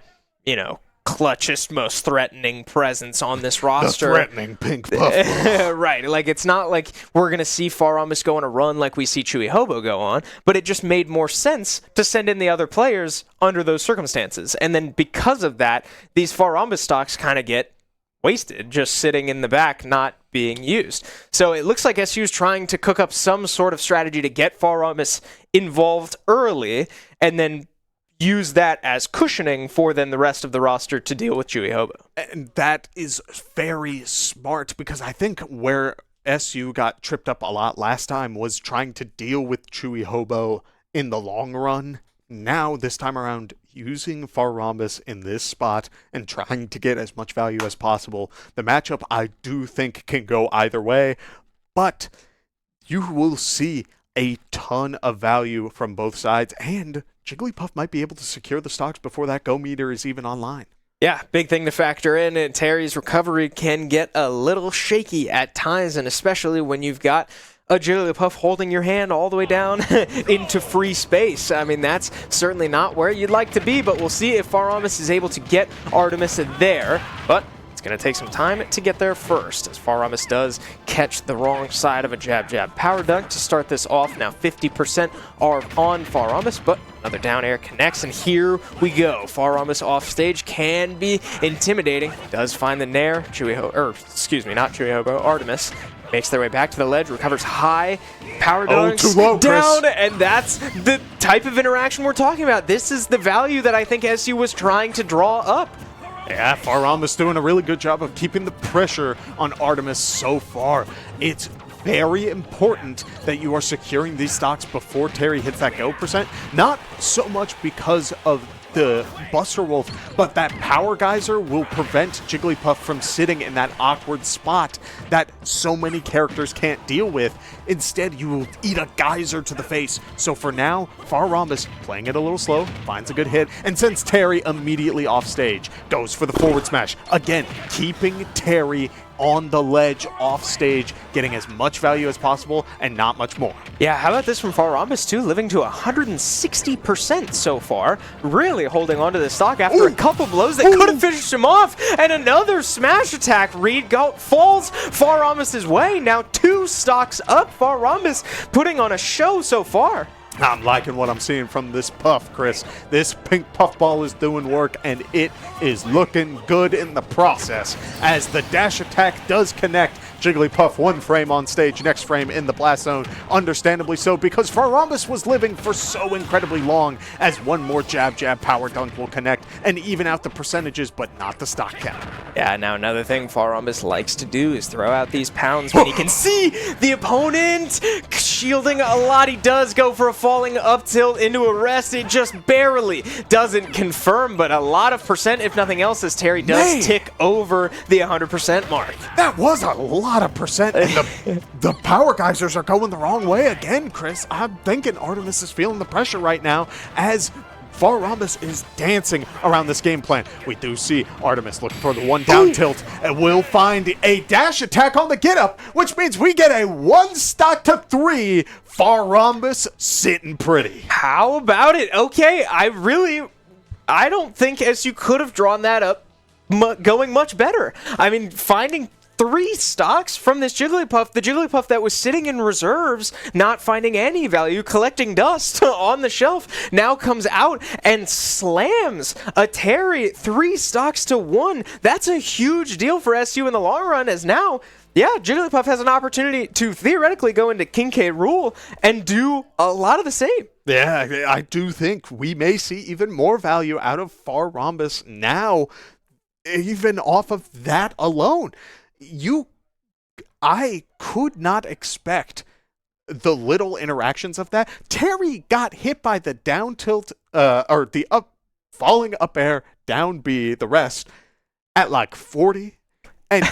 clutchest, most threatening presence on this roster. The threatening pink buff. Right. It's not like we're going to see Farambus go on a run like we see Chewy Hobo go on, but it just made more sense to send in the other players under those circumstances. And then because of that, these Farambus stocks kind of get wasted, just sitting in the back, not being used. So it looks like SU is trying to cook up some sort of strategy to get Farambus involved early, and then use that as cushioning for then the rest of the roster to deal with Chewy Hobo. And that is very smart, because I think where SU got tripped up a lot last time was trying to deal with Chewy Hobo in the long run. Now, this time around, using Farambus in this spot and trying to get as much value as possible. The matchup, I do think, can go either way, but you will see a ton of value from both sides, and Jigglypuff might be able to secure the stocks before that go meter is even online. Yeah, big thing to factor in, and Terry's recovery can get a little shaky at times, and especially when you've got a Jigglypuff holding your hand all the way down into free space. I mean, that's certainly not where you'd like to be, but we'll see if Farambus is able to get Artemis there, but it's going to take some time to get there first, as Farambus does catch the wrong side of a jab power dunk to start this off. Now 50% are on Farambus, but another down air connects, and here we go. Farambus off stage can be intimidating. Does find the nair. Artemis makes their way back to the ledge, recovers high, power dunks too low, down, Chris. and that's the type of interaction we're talking about. This is the value that I think SU was trying to draw up. Yeah, Farambus doing a really good job of keeping the pressure on Artemis so far. It's very important that you are securing these stocks before Terry hits that go percent. Not so much because of the Buster Wolf, but that Power Geyser will prevent Jigglypuff from sitting in that awkward spot that so many characters can't deal with. Instead, you will eat a geyser to the face. So for now, Farambus, playing it a little slow, finds a good hit, and sends Terry immediately off stage. Goes for the forward smash. Again, keeping Terry on the ledge off stage, getting as much value as possible and not much more. Yeah, how about this from Farambus too, living to 160% so far, really holding on to the stock after a couple blows that could have finished him off, and another smash attack read falls Farambus' way. Now 2 stocks up, Farambus putting on a show so far. I'm liking what I'm seeing from this puff, Chris. This pink puff ball is doing work, and it is looking good in the process. As the dash attack does connect, Jigglypuff 1 frame on stage, next frame in the blast zone. Understandably so, because Farambus was living for so incredibly long, as one more jab power dunk will connect and even out the percentages, but not the stock count. Yeah, now another thing Farambus likes to do is throw out these pounds when he can see the opponent shielding a lot. He does go for a falling up tilt into a rest. It just barely doesn't confirm, but a lot of percent, if nothing else, as Terry does tick over the 100% mark. That was a lot of percent, and the power geysers are going the wrong way again, Chris. I'm thinking Artemis is feeling the pressure right now, as Far Rhombus is dancing around this game plan. We do see Artemis looking for the one down tilt, and we'll find a dash attack on the get up, which means we get a 1 stock to 3. Far Rhombus sitting pretty. How about it? Okay, I don't think SU could have drawn that up going much better. I mean, finding 3 stocks from this Jigglypuff, the Jigglypuff that was sitting in reserves, not finding any value, collecting dust on the shelf, now comes out and slams a Terry 3 stocks to 1. That's a huge deal for SU in the long run, as now, yeah, Jigglypuff has an opportunity to theoretically go into King K. Rool and do a lot of the same. Yeah, I do think we may see even more value out of Far Rhombus now, even off of that alone. I could not expect the little interactions of that. Terry got hit by the down tilt, or the falling up air, down B, the rest, at like 40, and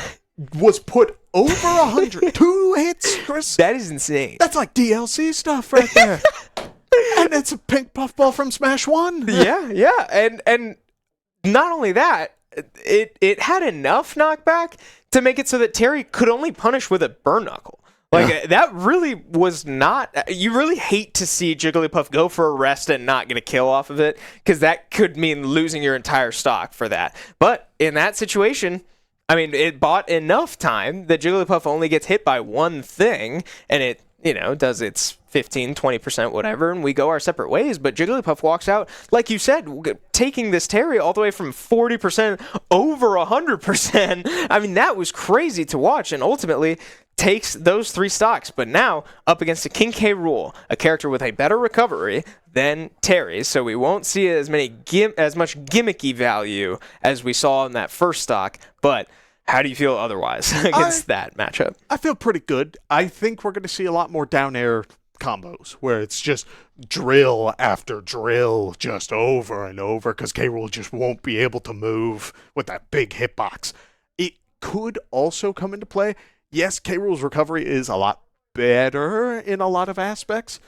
was put over 100. 2 hits, Chris. That is insane. That's like DLC stuff right there. And it's a pink puffball from Smash 1. Yeah. And not only that, it had enough knockback to make it so that Terry could only punish with a burn knuckle. That really was not... You really hate to see Jigglypuff go for a rest and not get a kill off of it, because that could mean losing your entire stock for that. But in that situation, I mean, it bought enough time that Jigglypuff only gets hit by one thing, and it, does its 15, 20%, whatever, and we go our separate ways. But Jigglypuff walks out, like you said, taking this Terry all the way from 40% over 100%. I mean, that was crazy to watch, and ultimately takes those 3 stocks. But now, up against a King K. Rool, a character with a better recovery than Terry, so we won't see as much gimmicky value as we saw in that first stock. But how do you feel otherwise against that matchup? I feel pretty good. I think we're going to see a lot more down air combos where it's just drill after drill just over and over, because K. Rool just won't be able to move with that big hitbox. It could also come into play. Yes, K. Rool's recovery is a lot better in a lot of aspects.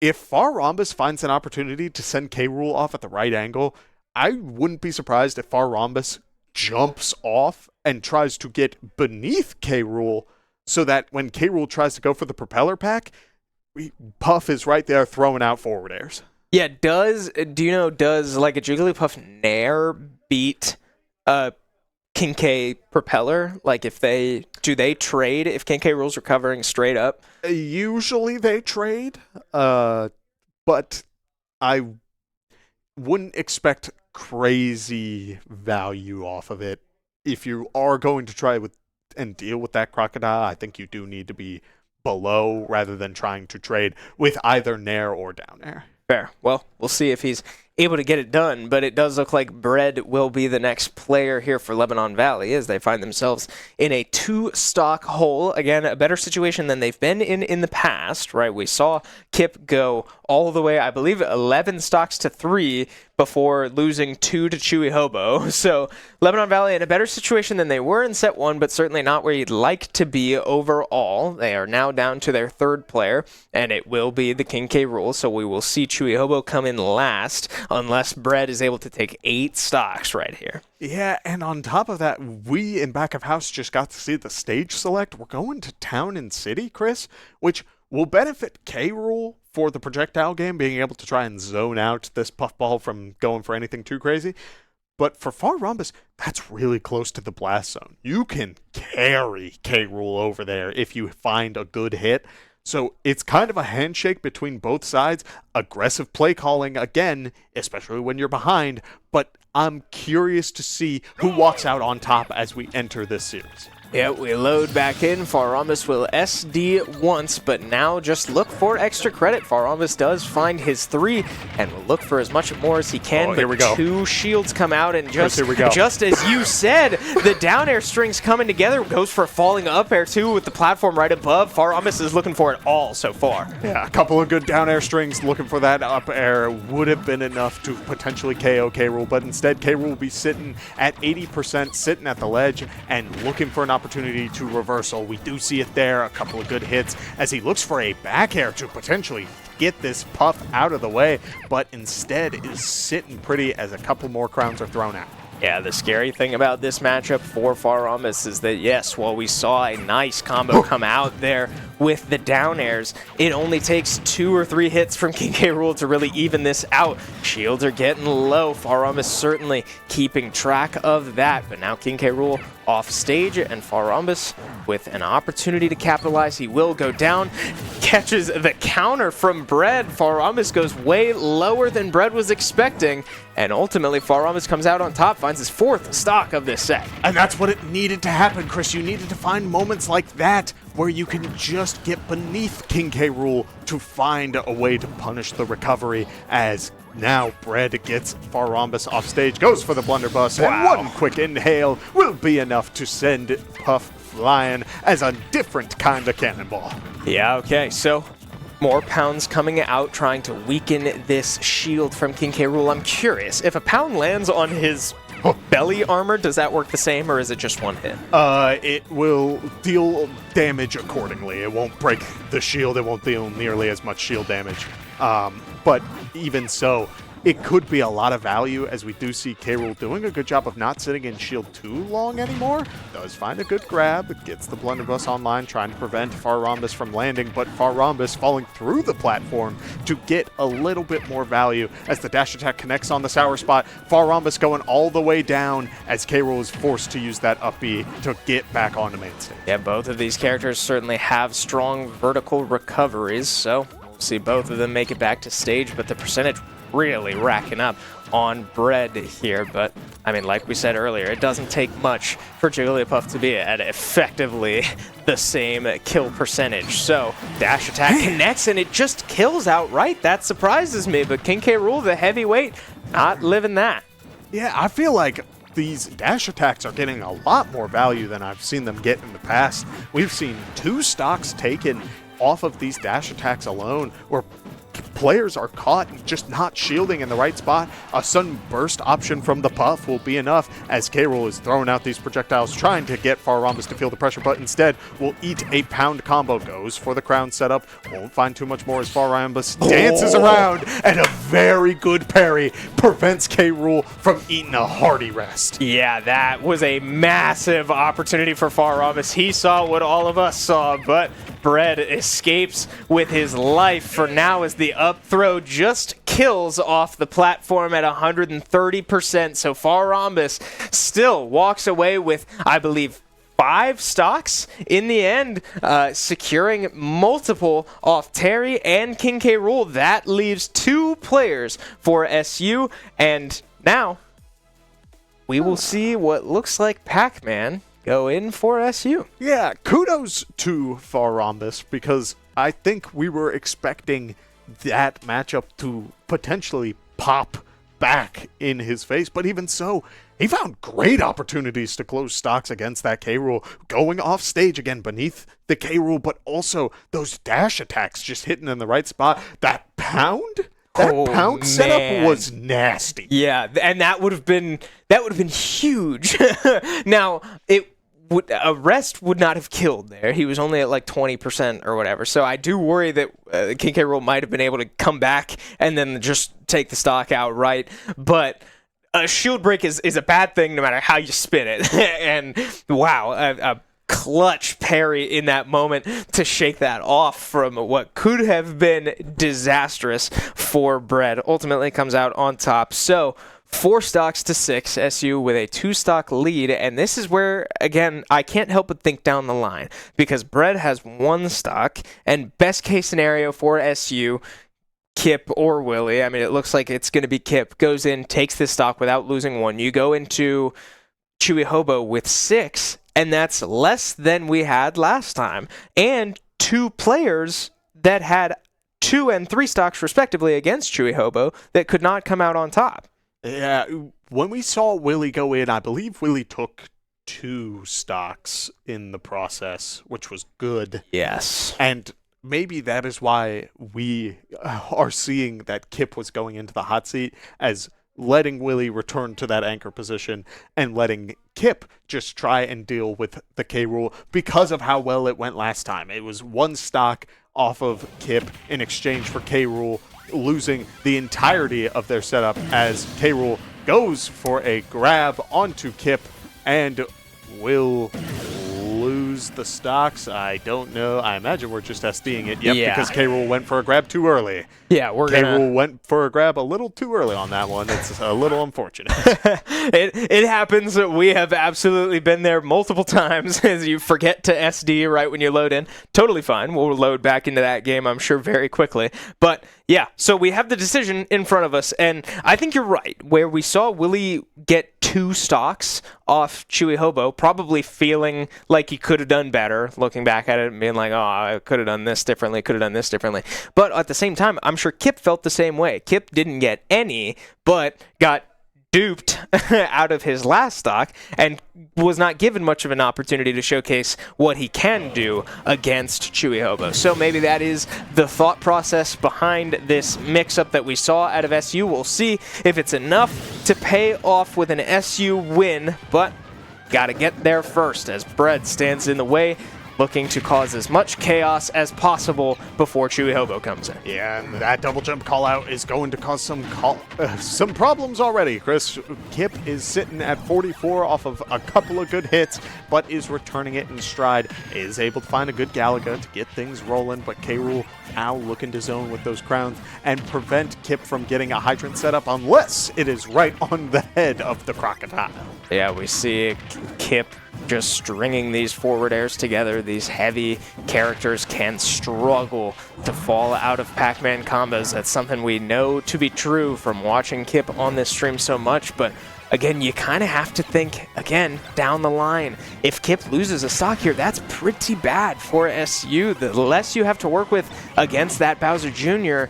If Far Rhombus finds an opportunity to send K. Rool off at the right angle, I wouldn't be surprised if Far Rhombus jumps off and tries to get beneath K. Rool, so that when K. Rool tries to go for the propeller pack, Puff is right there throwing out forward airs. Yeah, does like a Jigglypuff Nair beat King K propeller? Like, do they trade if King K. Rool's recovering straight up? Usually they trade, but I wouldn't expect crazy value off of it. If you are going to try and deal with that crocodile, I think you do need to be below rather than trying to trade with either Nair or down air. Fair. Well, we'll see if he's able to get it done, but it does look like Bread will be the next player here for Lebanon Valley as they find themselves in a 2-stock hole. Again, a better situation than they've been in the past, right? We saw Kip go all the way, I believe, 11 stocks to 3 before losing 2 to Chewy Hobo. So Lebanon Valley in a better situation than they were in set 1, but certainly not where you'd like to be overall. They are now down to their 3rd player, and it will be the King K. Rool, so we will see Chewy Hobo come in last, unless Bread is able to take 8 stocks right here. Yeah, and on top of that, we in Back of House just got to see the stage select. We're going to Town and City, Chris, which will benefit K. Rool for the projectile game, being able to try and zone out this puffball from going for anything too crazy. But for Far Rhombus, that's really close to the blast zone. You can carry K. Rool over there if you find a good hit. So it's kind of a handshake between both sides. Aggressive play calling, again, especially when you're behind. But I'm curious to see who walks out on top as we enter this series. Yeah, we load back in. Far Rhombus will SD once, but now just look for extra credit. Far Rhombus does find his 3 and will look for as much more as he can. Oh, here we go. 2 shields come out, and just as you said, the down air strings coming together. Goes for a falling up air too with the platform right above. Far Rhombus is looking for it all so far. Yeah, a couple of good down air strings looking for that up air would have been enough to potentially KO K. Rool, but instead K. Rool will be sitting at 80%, sitting at the ledge and looking for an opportunity to reversal. We do see it there, a couple of good hits as he looks for a back air to potentially get this Puff out of the way, but instead is sitting pretty as a couple more crowns are thrown out. Yeah, the scary thing about this matchup for Faramis is that, yes, while we saw a nice combo come out there with the down airs, it only takes 2 or 3 hits from King K. Rool to really even this out. Shields are getting low. Faramis certainly keeping track of that, but now King K. Rool off stage, and Faramis with an opportunity to capitalize. He will go down, catches the counter from Bread. Faramis goes way lower than Bread was expecting, and ultimately Faramis comes out on top, finds his 4th stock of this set. And that's what it needed to happen, Chris. You needed to find moments like that where you can just get beneath King K. Rool to find a way to punish the recovery, as now Bread gets Faramis off stage, goes for the blunderbuss, and one quick inhale will be enough to send Puff flying as a different kind of cannonball. Yeah, okay, so more pounds coming out, trying to weaken this shield from King K. Rool. I'm curious, if a pound lands on his belly armor, does that work the same, or is it just one hit? It will deal damage accordingly. It won't break the shield. It won't deal nearly as much shield damage. But even so, it could be a lot of value, as we do see K. Rool doing a good job of not sitting in shield too long anymore. Does find a good grab, gets the blunderbuss online, trying to prevent Faramis from landing, but Faramis falling through the platform to get a little bit more value as the dash attack connects on the sour spot. Faramis going all the way down as K. Rool is forced to use that up B to get back on the main stage. Yeah, both of these characters certainly have strong vertical recoveries, so we'll see both of them make it back to stage, but the percentage really racking up on Bread here. But I mean, like we said earlier, it doesn't take much for Jigglypuff to be at effectively the same kill percentage. So dash attack connects and it just kills outright. That surprises me, but King K. Rool, the heavyweight, not living that. Yeah, I feel like these dash attacks are getting a lot more value than I've seen them get in the past. We've seen 2 stocks taken off of these dash attacks alone, where players are caught just not shielding in the right spot. A sudden burst option from the Puff will be enough, as K. Rool is throwing out these projectiles, trying to get Faramis to feel the pressure, but instead will eat a pound combo, goes for the crown setup, won't find too much more as Faramis dances around, and a very good parry prevents K. Rool from eating a hearty rest. Yeah, that was a massive opportunity for Faramis. He saw what all of us saw, but Bread escapes with his life for now, as the up throw just kills off the platform at 130%. So Faramis still walks away with, I believe, 5 stocks in the end, securing multiple off Terry and King K. Rool. That leaves 2 players for SU, and now we will see what looks like Pac-Man go in for SU. Yeah, kudos to Faramis, because I think we were expecting that matchup to potentially pop back in his face, but even so, he found great opportunities to close stocks against that K. Rool, going off stage again beneath the K. Rool, but also those dash attacks just hitting in the right spot. That pound? That pound setup was nasty. Yeah, and that would have been huge. Now, a rest would not have killed there. He was only at like 20% or whatever. So I do worry that King K. Rool might have been able to come back and then just take the stock outright. But a shield break is a bad thing no matter how you spin it. And wow, a clutch parry in that moment to shake that off from what could have been disastrous for Bread. Ultimately comes out on top. So 4 stocks to 6, SU with a 2-stock lead, and this is where, again, I can't help but think down the line, because Bread has 1 stock, and best case scenario for SU, Kip or Willie, I mean, it looks like it's going to be Kip, goes in, takes this stock without losing 1. You go into Chewy Hobo with 6, and that's less than we had last time, and 2 players that had 2 and 3 stocks respectively against Chewy Hobo that could not come out on top. Yeah, when we saw Willie go in, I believe Willie took 2 stocks in the process, which was good. Yes. And maybe that is why we are seeing that Kip was going into the hot seat, as letting Willie return to that anchor position, and letting Kip just try and deal with the K rule because of how well it went last time. It was one stock off of Kip in exchange for K rule losing the entirety of their setup as K rule goes for a grab onto Kip and will lose the stocks. I don't know. I imagine we're just SDing it. Yep, because K rule went for a grab too early. Yeah, we're K rule went for a grab a little too early on that one. It's a little unfortunate. It happens. We have absolutely been there multiple times as you forget to SD right when you load in. Totally fine. We'll load back into that game, I'm sure, very quickly. But yeah, so we have the decision in front of us, and I think you're right. Where we saw Willie get 2 stocks off Chewy Hobo, probably feeling like he could have done better, looking back at it and being like, oh, I could have done this differently, could have done this differently. But at the same time, I'm sure Kip felt the same way. Kip didn't get any, but got duped out of his last stock and was not given much of an opportunity to showcase what he can do against Chewy Hobo. So maybe that is the thought process behind this mix-up that we saw out of SU. We'll see if it's enough to pay off with an SU win, but gotta get there first as Bread stands in the way, looking to cause as much chaos as possible before Chewy Hobo comes in. Yeah, and that double jump call out is going to cause some problems already. Chris, Kip is sitting at 44 off of a couple of good hits, but is returning it in stride. Is able to find a good Galaga to get things rolling, but K Rule now looking to zone with those crowns and prevent Kip from getting a hydrant setup unless it is right on the head of the crocodile. Yeah, we see Kip just stringing these forward airs together. These heavy characters can struggle to fall out of Pac-Man combos. That's something we know to be true from watching Kip on this stream so much, but again, you kind of have to think, again, down the line. If Kip loses a stock here, that's pretty bad for SU. The less you have to work with against that Bowser Jr.,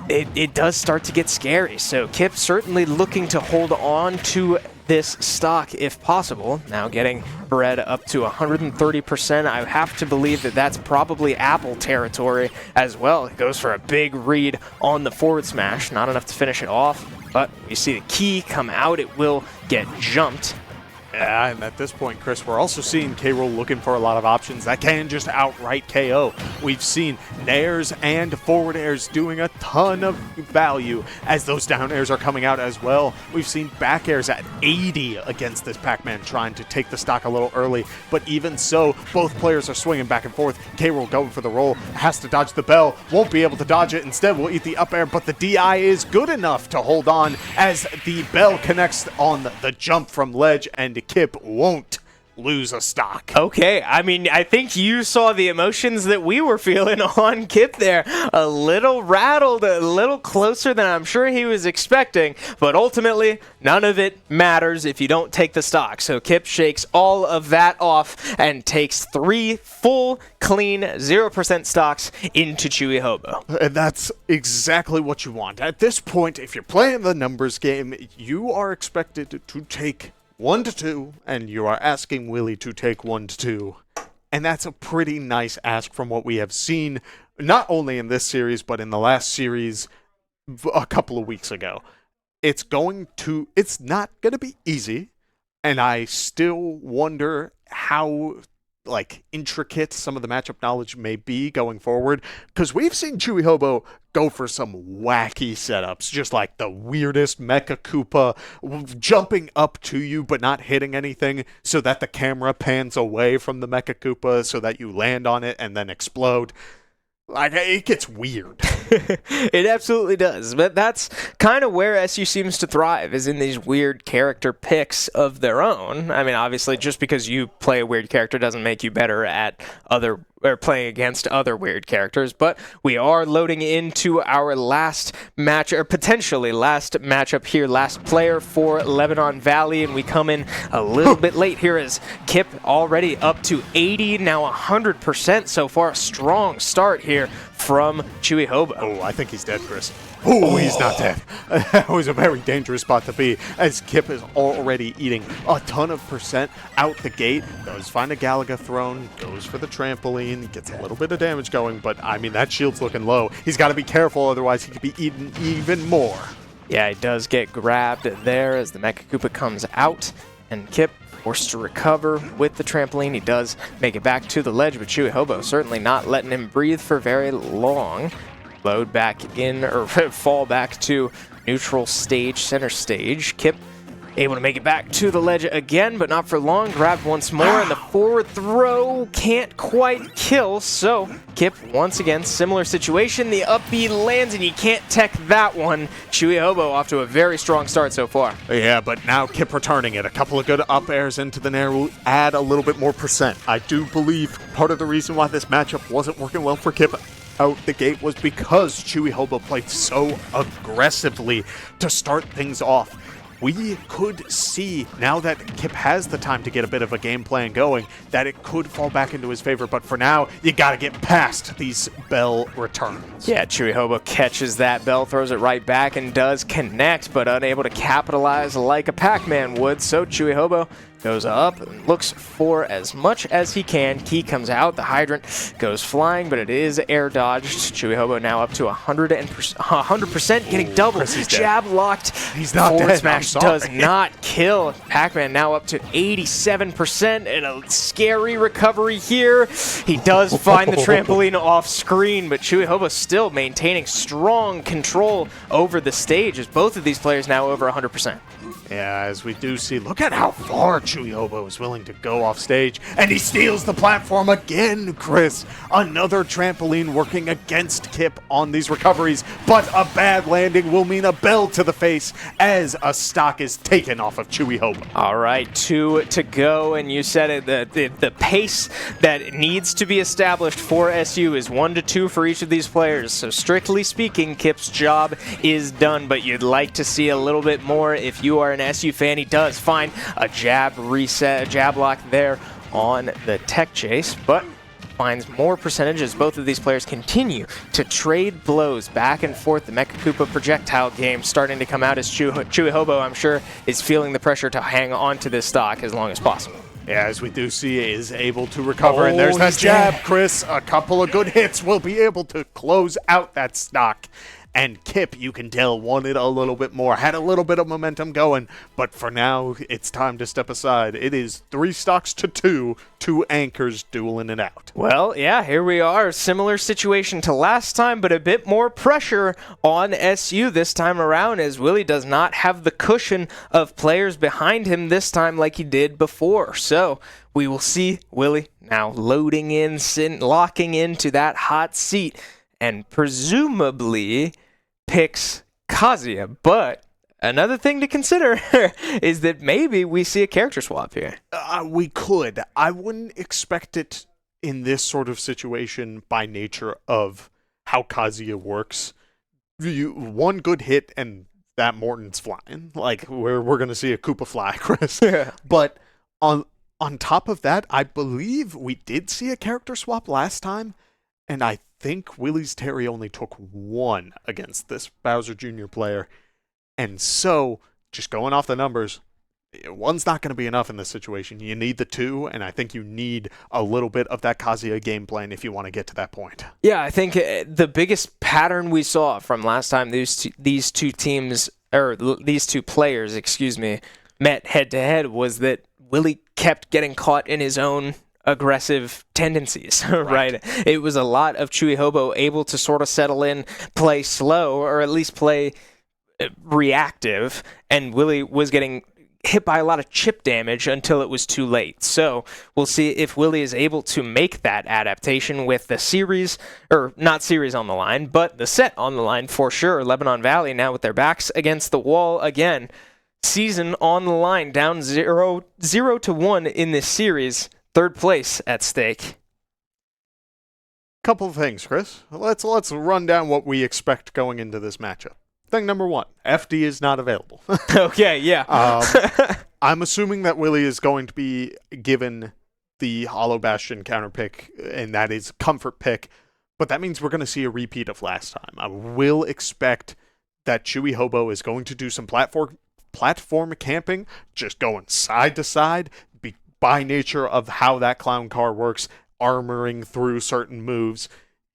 it does start to get scary. So Kip certainly looking to hold on to this stock if possible. Now getting Bread up to 130%. I have to believe that that's probably Apple territory as well. It goes for a big read on the forward smash. Not enough to finish it off, but you see the key come out. It will get jumped. Yeah, and at this point, Chris, we're also seeing K. Rool looking for a lot of options that can just outright KO. We've seen nairs and forward airs doing a ton of value as those down airs are coming out as well. We've seen back airs at 80 against this Pac-Man trying to take the stock a little early, but even so, both players are swinging back and forth. K. Rool going for the roll, has to dodge the bell, won't be able to dodge it. Instead, will eat the up air, but the DI is good enough to hold on as the bell connects on the jump from ledge, and Kip won't lose a stock. Okay, I mean, I think you saw the emotions that we were feeling on Kip there. A little rattled, a little closer than I'm sure he was expecting, but ultimately, none of it matters if you don't take the stock. So Kip shakes all of that off and takes 3 full, clean, 0% stocks into Chewy Hobo. And that's exactly what you want. At this point, if you're playing the numbers game, you are expected to take 1-2, and you are asking Willie to take 1-2. And that's a pretty nice ask from what we have seen, not only in this series, but in the last series a couple of weeks ago. It's not going to be easy, and I still wonder how intricate some of the matchup knowledge may be going forward, because we've seen Chewy Hobo go for some wacky setups, just like the weirdest Mecha Koopa jumping up to you but not hitting anything so that the camera pans away from the Mecha Koopa so that you land on it and then explode. It gets weird. It absolutely does, but that's kind of where SU seems to thrive, is in these weird character picks of their own. I mean, obviously, just because you play a weird character doesn't make you better at playing against other weird characters, but we are loading into our last match, or potentially last matchup here, last player for Lebanon Valley, and we come in a little bit late here as Kip already up to 80, now 100% so far. A strong start here from Chewy Hobo. Oh, I think he's dead, Chris. Oh, he's not dead. That was a very dangerous spot to be, as Kip is already eating a ton of percent out the gate. Does find a Galaga throne, goes for the trampoline, gets a little bit of damage going, but I mean, that shield's looking low. He's got to be careful, otherwise he could be eaten even more. Yeah, he does get grabbed there as the Mecha Koopa comes out, and Kip forced to recover with the trampoline. He does make it back to the ledge, but Chewy Hobo certainly not letting him breathe for very long. Load back in, or fall back to neutral stage, center stage. Kip able to make it back to the ledge again, but not for long. Grabbed once more, and the forward throw can't quite kill. So Kip, once again, similar situation. The up B lands, and you can't tech that one. Chewy Hobo off to a very strong start so far. Yeah, but now Kip returning it. A couple of good up airs into the nair will add a little bit more percent. I do believe part of the reason why this matchup wasn't working well for Kip out the gate was because Chewy Hobo played so aggressively to start things off. We could see, now that Kip has the time to get a bit of a game plan going, that it could fall back into his favor. But for now, you got to get past these bell returns. Yeah, Chewy Hobo catches that bell, throws it right back, and does connect, but unable to capitalize like a Pac-Man would. So Chewy Hobo goes up and looks for as much as he can. Key comes out, the hydrant goes flying, but it is air dodged. Chewy Hobo now up to 100%, getting double. Jab locked. He's not Forward dead. smash does not kill. Pac-Man now up to 87%, and a scary recovery here. He does find the trampoline off screen, but Chewy Hobo still maintaining strong control over the stage, as both of these players now over 100%. Yeah, as we do see, look at how far Chewy Hobo is willing to go off stage, and he steals the platform again, Chris. Another trampoline working against Kip on these recoveries, but a bad landing will mean a bell to the face as a stock is taken off of Chewy Hobo. All right, 2 to go, and you said it, the pace that needs to be established for SU is 1 to 2 for each of these players. So strictly speaking, Kip's job is done, but you'd like to see a little bit more if you are an SU fan. He does find a jab reset, a jab lock there on the tech chase, but finds more percentage as both of these players continue to trade blows back and forth. The Mecha Koopa projectile game starting to come out as Chewy Hobo, I'm sure, is feeling the pressure to hang on to this stock as long as possible. Yeah, as we do see, is able to recover, and there's that jab, Chris. A couple of good hits will be able to close out that stock. And Kip, you can tell, wanted a little bit more, had a little bit of momentum going, but for now, it's time to step aside. It is 3 stocks to 2, 2 anchors dueling it out. Well, yeah, here we are. Similar situation to last time, but a bit more pressure on SU this time around, as Willie does not have the cushion of players behind him this time like he did before. So we will see Willie now loading in, locking into that hot seat, and presumably picks Kazuya, but another thing to consider is that maybe we see a character swap here. We could. I wouldn't expect it in this sort of situation by nature of how Kazuya works. One good hit and that Morton's flying. Like, we're going to see a Koopa fly, Chris. Yeah. But on top of that, I believe we did see a character swap last time, and I think Willie's Terry only took 1 against this Bowser Jr. player. And so, just going off the numbers, 1's not going to be enough in this situation. You need the 2, and I think you need a little bit of that Kazuya game plan if you want to get to that point. Yeah, I think the biggest pattern we saw from last time these two teams, or these two players, met head-to-head was that Willie kept getting caught in his own aggressive tendencies, right? It was a lot of Chewy Hobo able to sort of settle in, play slow, or at least play reactive, and Willie was getting hit by a lot of chip damage until it was too late. So we'll see if Willie is able to make that adaptation with the series, or not series on the line, but the set on the line for sure. Lebanon Valley now with their backs against the wall again. Season on the line, down 0-1 in this series. 3rd place at stake. Couple of things, Chris. Let's run down what we expect going into this matchup. Thing number 1, FD is not available. Okay, yeah. I'm assuming that Willie is going to be given the Hollow Bastion counter pick, and that is comfort pick, but that means we're going to see a repeat of last time. I will expect that Chewy Hobo is going to do some platform camping, just going side to side, by nature of how that clown car works, armoring through certain moves.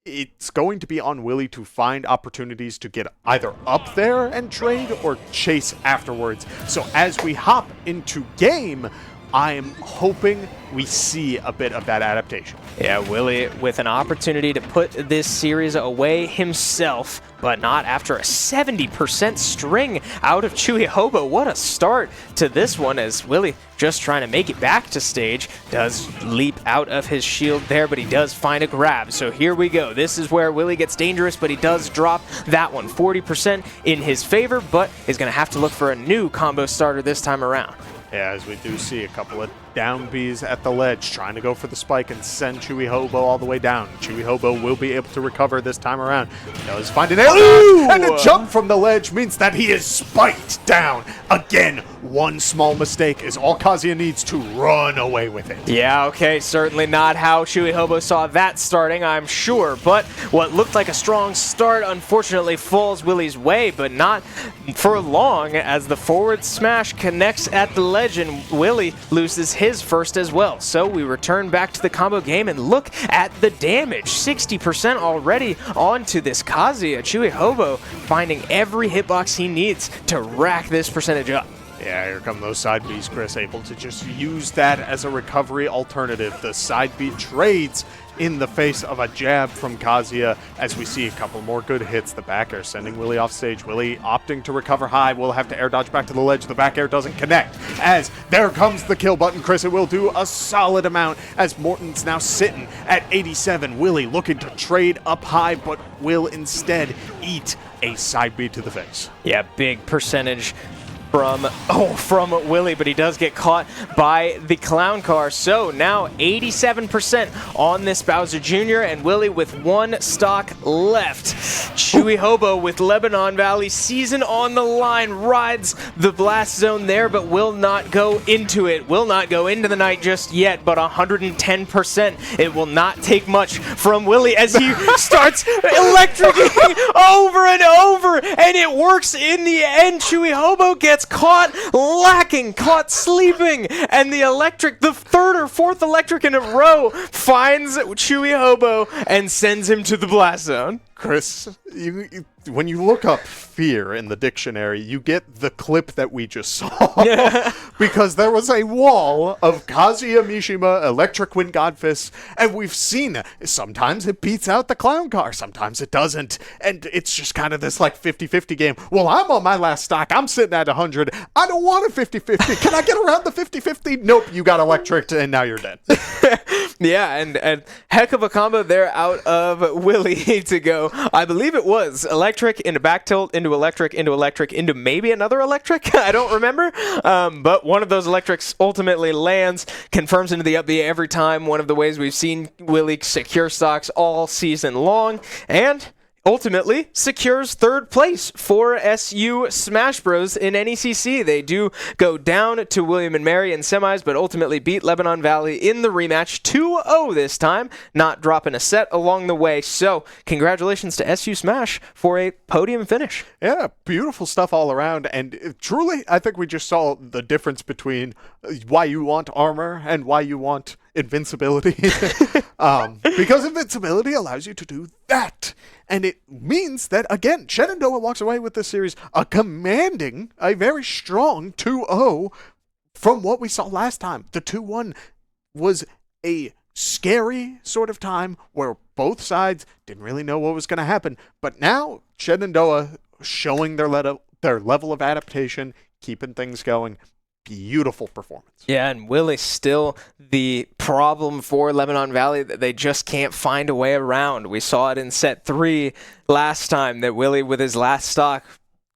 it's going to be on Willie to find opportunities to get either up there and trade or chase afterwards. So as we hop into game, I'm hoping we see a bit of that adaptation. Yeah, Willie with an opportunity to put this series away himself, but not after a 70% string out of Chewy Hobo. What a start to this one, as Willie just trying to make it back to stage. Does leap out of his shield there, but he does find a grab. So here we go. This is where Willie gets dangerous, but he does drop that one. 40% in his favor, but is going to have to look for a new combo starter this time around. Yeah, as we do see a couple of down Bs at the ledge, trying to go for the spike and send Chewy Hobo all the way down. Chewy Hobo will be able to recover this time around. He does find an air, and a jump from the ledge means that he is spiked down. Again, one small mistake is all Kazuya needs to run away with it. Yeah, okay, certainly not how Chewy Hobo saw that starting, I'm sure, but what looked like a strong start unfortunately falls Willie's way, but not for long, as the forward smash connects at the ledge and Willie loses his first as well. So we return back to the combo game and look at the damage. 60% already onto this Kazuya. Chewy Hobo finding every hitbox he needs to rack this percentage up. Yeah, here come those side Bs, Chris, able to just use that as a recovery alternative. The side B trades in the face of a jab from Kazuya as we see a couple more good hits. The back air sending Willie off stage. Willie opting to recover high. Will have to air dodge back to the ledge. The back air doesn't connect. As there comes the kill button, Chris. It will do a solid amount as Morton's now sitting at 87. Willie looking to trade up high, but will instead eat a side B to the face. Yeah, big percentage from Willie, but he does get caught by the clown car. So now 87% on this Bowser Jr. and Willie with one stock left. Chewy Hobo with Lebanon Valley season on the line rides the blast zone there, but will not go into it. Will not go into the night just yet, but 110%. It will not take much from Willie as he starts electrocuting over and over, and it works in the end. Chewy Hobo gets caught lacking, caught sleeping, and the third or fourth electric in a row finds Chewy Hobo and sends him to the blast zone. Chris, when you look up fear in the dictionary, you get the clip that we just saw. Because there was a wall of Kazuya Mishima, Electric Wind Godfist, and we've seen sometimes it beats out the clown car, sometimes it doesn't, and it's just kind of this like 50-50 game. Well, I'm on my last stock, I'm sitting at 100, I don't want a 50-50, can I get around the 50-50? Nope, you got electric and now you're dead. Yeah, and heck of a combo there out of Willie to go. I believe it was electric into back tilt, into electric, into maybe another electric. I don't remember. But one of those electrics ultimately lands, confirms into the up B every time. One of the ways we've seen Willie secure stocks all season long. And ultimately secures third place for SU Smash Bros in NECC. They do go down to William and Mary in semis, but ultimately beat Lebanon Valley in the rematch 2-0 this time, not dropping a set along the way. So congratulations to SU Smash for a podium finish. Yeah, beautiful stuff all around, and truly, I think we just saw the difference between why you want armor and why you want invincibility. Because invincibility allows you to do that. And it means that, again, Shenandoah walks away with this series a very strong 2-0 from what we saw last time. The 2-1 was a scary sort of time where both sides didn't really know what was going to happen. But now, Shenandoah showing their level of adaptation, keeping things going. Beautiful performance. Yeah, and Willie still the problem for Lebanon Valley that they just can't find a way around. We saw it in set 3 last time that Willie with his last stock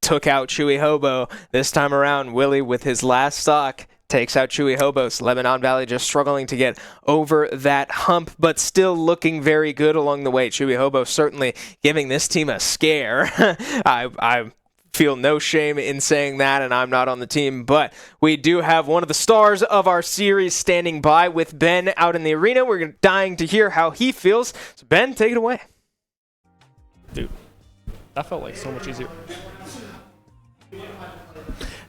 took out Chewy Hobo. This time around, Willie with his last stock takes out Chewy Hobos. Lebanon Valley just struggling to get over that hump, but still looking very good along the way. Chewy Hobo certainly giving this team a scare. I feel no shame in saying that, and I'm not on the team, but we do have one of the stars of our series standing by with Ben out in the arena. We're dying to hear how he feels. So Ben, take it away. Dude, that felt like so much easier.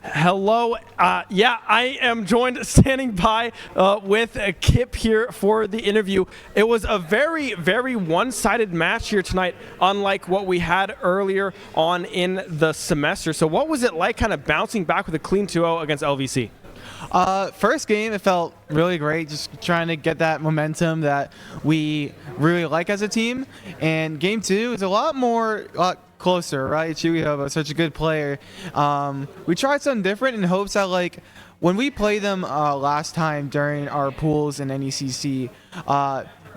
Hello. Yeah, I am joined standing by with Kip here for the interview. It was a very, very one-sided match here tonight, unlike what we had earlier on in the semester. So what was it like kind of bouncing back with a clean 2-0 against LVC? First game, it felt really great, just trying to get that momentum that we really like as a team. And game 2 is a lot closer, right? Chugihoba, such a good player. We tried something different in hopes that, like, when we played them last time during our pools in NECC,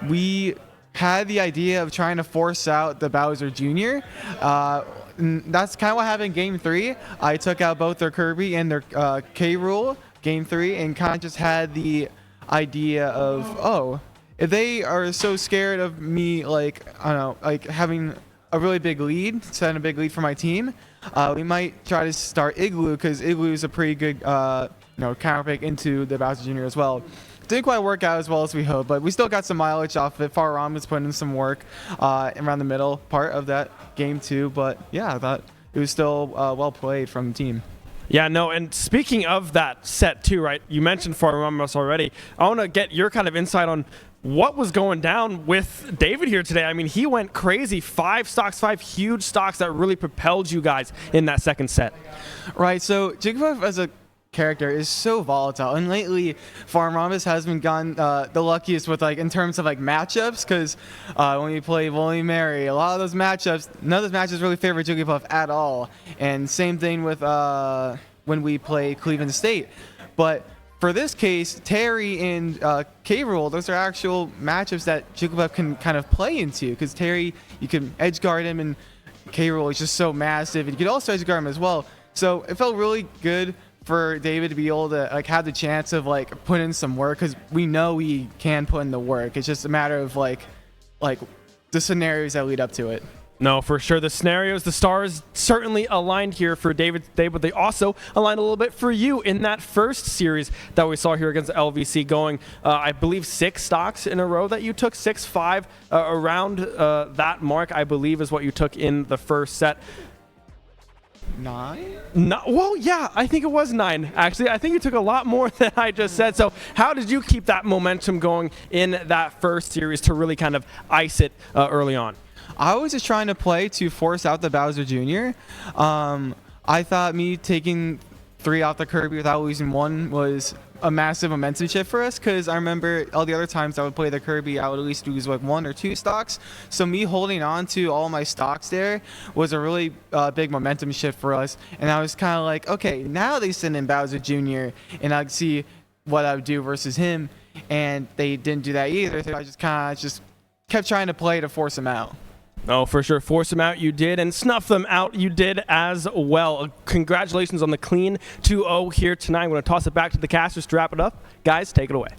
we had the idea of trying to force out the Bowser Jr. That's kind of what happened in game 3. I took out both their Kirby and their K-Rule game 3 and kind of just had the idea of, oh, if they are so scared of me, like, I don't know, like having a really big lead, setting a big lead for my team, we might try to start Igloo, because Igloo is a pretty good counter pick into the Bowser Jr. as well. Didn't quite work out as well as we hoped, but we still got some mileage off of it. Faram was putting in some work around the middle part of that game 2, but yeah, I thought it was still well played from the team. Yeah, no, and speaking of that set too, right, you mentioned Faram already. I want to get your kind of insight on what was going down with David here today. I mean, he went crazy. 5 huge stocks that really propelled you guys in that second set. Right, so Jigglypuff as a character is so volatile, and lately Farm has been gotten the luckiest with, like, in terms of like matchups, because when we play Willie Mary, a lot of those matchups, none of those matches really favor Jigglypuff at all, and same thing with when we play Cleveland State. But for this case, Terry and K-Rule, those are actual matchups that Jigglypuff can kind of play into, because Terry, you can edge guard him, and K-Rule is just so massive, and you can also edge guard him as well. So it felt really good for David to be able to, like, have the chance of, like, put in some work, because we know he can put in the work. It's just a matter of like the scenarios that lead up to it. No, for sure. The scenarios, the stars certainly aligned here for David today, but they also aligned a little bit for you in that first series that we saw here against LVC, going, I believe, 6 stocks in a row that you took, 6-5 around that mark, I believe, is what you took in the first set. 9? No, well, yeah, I think it was 9, actually. I think you took a lot more than I just said. So how did you keep that momentum going in that first series to really kind of ice it early on? I was just trying to play to force out the Bowser Jr. I thought me taking 3 off the Kirby without losing 1 was a massive momentum shift for us, because I remember all the other times I would play the Kirby, I would at least lose like 1 or 2 stocks. So me holding on to all my stocks there was a really big momentum shift for us. And I was kind of like, okay, now they send in Bowser Jr. and I'd see what I would do versus him. And they didn't do that either. So I just kind of kept trying to play to force him out. Oh, for sure. Force them out, you did, and snuff them out, you did as well. Congratulations on the clean 2-0 here tonight. I'm going to toss it back to the casters to wrap it up. Guys, take it away.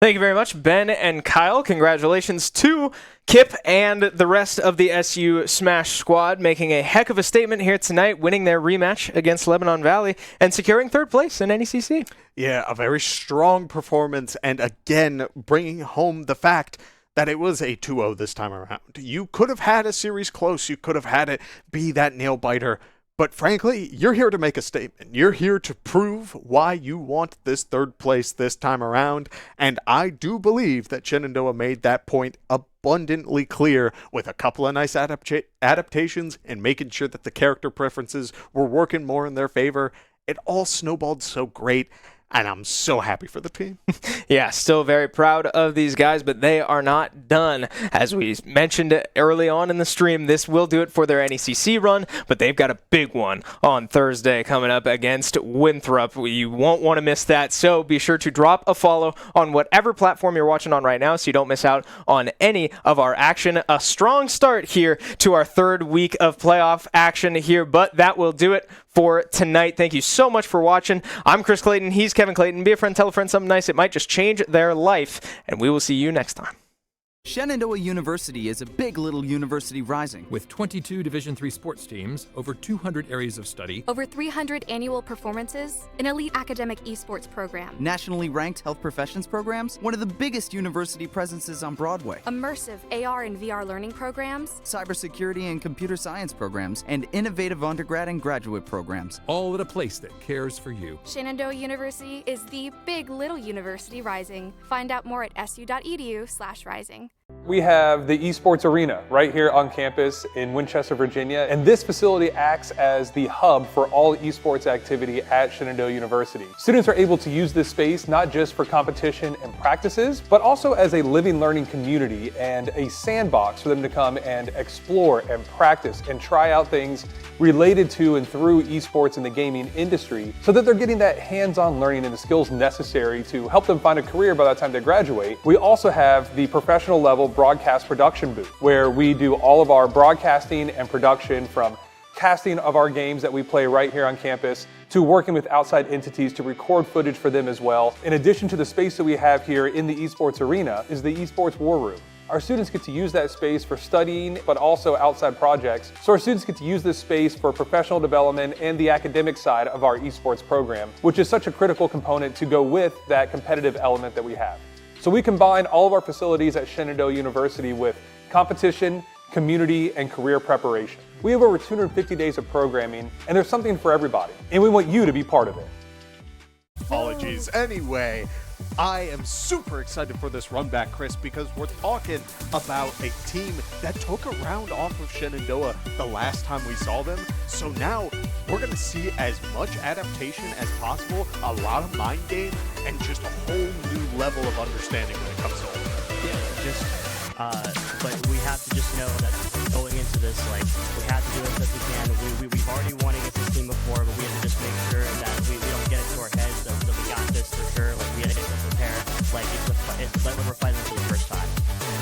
Thank you very much, Ben and Kyle. Congratulations to Kip and the rest of the SU Smash squad, making a heck of a statement here tonight, winning their rematch against Lebanon Valley and securing 3rd place in NECC. Yeah, a very strong performance, and again, bringing home the fact that it was a 2-0 this time around. You could have had a series close. You could have had it be that nail-biter. But frankly, you're here to make a statement. You're here to prove why you want this 3rd place this time around. And I do believe that Shenandoah made that point abundantly clear with a couple of nice adaptations and making sure that the character preferences were working more in their favor. It all snowballed so great. And I'm so happy for the team. Yeah, still very proud of these guys, but they are not done. As we mentioned early on in the stream, this will do it for their NECC run, but they've got a big one on Thursday coming up against Winthrop. You won't want to miss that, so be sure to drop a follow on whatever platform you're watching on right now so you don't miss out on any of our action. A strong start here to our 3rd week of playoff action here, but that will do it for tonight. Thank you so much for watching. I'm Chris Clayton. He's Kevin Clayton. Be a friend, tell a friend something nice. It might just change their life. And we will see you next time. Shenandoah University is a big little university rising. With 22 Division III sports teams, over 200 areas of study, over 300 annual performances, an elite academic esports program, Nationally ranked health professions programs, one of the biggest university presences on Broadway, immersive AR and VR learning programs, cybersecurity and computer science programs, and innovative undergrad and graduate programs. all at a place that cares for you. Shenandoah University is the big little university rising. Find out more at su.edu/rising. We have the Esports Arena right here on campus in Winchester, Virginia, and this facility acts as the hub for all esports activity at Shenandoah University. Students are able to use this space not just for competition and practices, but also as a living learning community and a sandbox for them to come and explore and practice and try out things related to and through esports in the gaming industry so that they're getting that hands-on learning and the skills necessary to help them find a career by the time they graduate. We also have the professional level broadcast production booth where we do all of our broadcasting and production, from casting of our games that we play right here on campus to working with outside entities to record footage for them as well. In addition to the space that we have here in the Esports Arena is the Esports War Room. Our students get to use that space for studying, but also outside projects. So our students get to use this space for professional development and the academic side of our esports program, which is such a critical component to go with that competitive element that we have. So we combine all of our facilities at Shenandoah University with competition, community, and career preparation. We have over 250 days of programming, and there's something for everybody, and we want you to be part of it. Apologies. Anyway, I am super excited for this run back, Chris, because we're talking about a team that took a round off of Shenandoah the last time we saw them. So now we're going to see as much adaptation as possible, a lot of mind games, and just a whole new level of understanding when it comes to all. But we have to just know that going into this, like, we have to do as best we can. We've already won against this team before, but we have to just make sure that we don't get into our heads that we got this for sure. Like, we had to get prepared. Like, it's like we're fighting for the first time.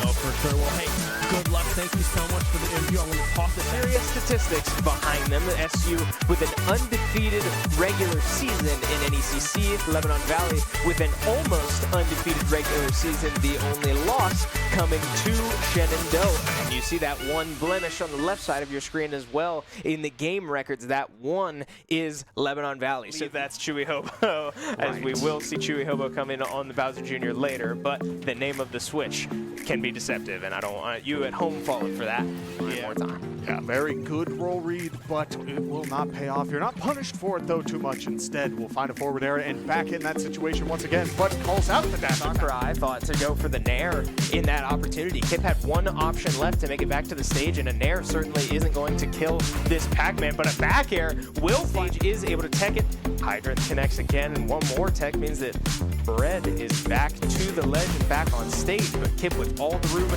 Oh, for sure. Well, hey, good luck. Thank you so much for the interview. I'm going to toss it there. Serious statistics behind them. The SU with an undefeated regular season in NECC, Lebanon Valley with an almost undefeated regular season, the only loss coming to Shenandoah. And you see that one blemish on the left side of your screen as well in the game records. That one is Lebanon Valley. So that's Chewy Hobo, as we will see Chewy Hobo come in on the Bowser Jr. later. But the name of the switch can be deceptive, and I don't want you at home falling for that one more time. Yeah, very good roll read, but it will not pay off. You're not punished for it, though, too much. Instead, we'll find a forward area and back in that situation once again, but calls out the dash. I thought to go for the Nair in that opportunity. Kip had one option left to make it back to the stage, and a Nair certainly isn't going to kill this Pac-Man, but a back air will find, is able to tech it. Hydrant connects again, and one more tech means that Bread is back to the ledge and back on stage, but Kip with all the room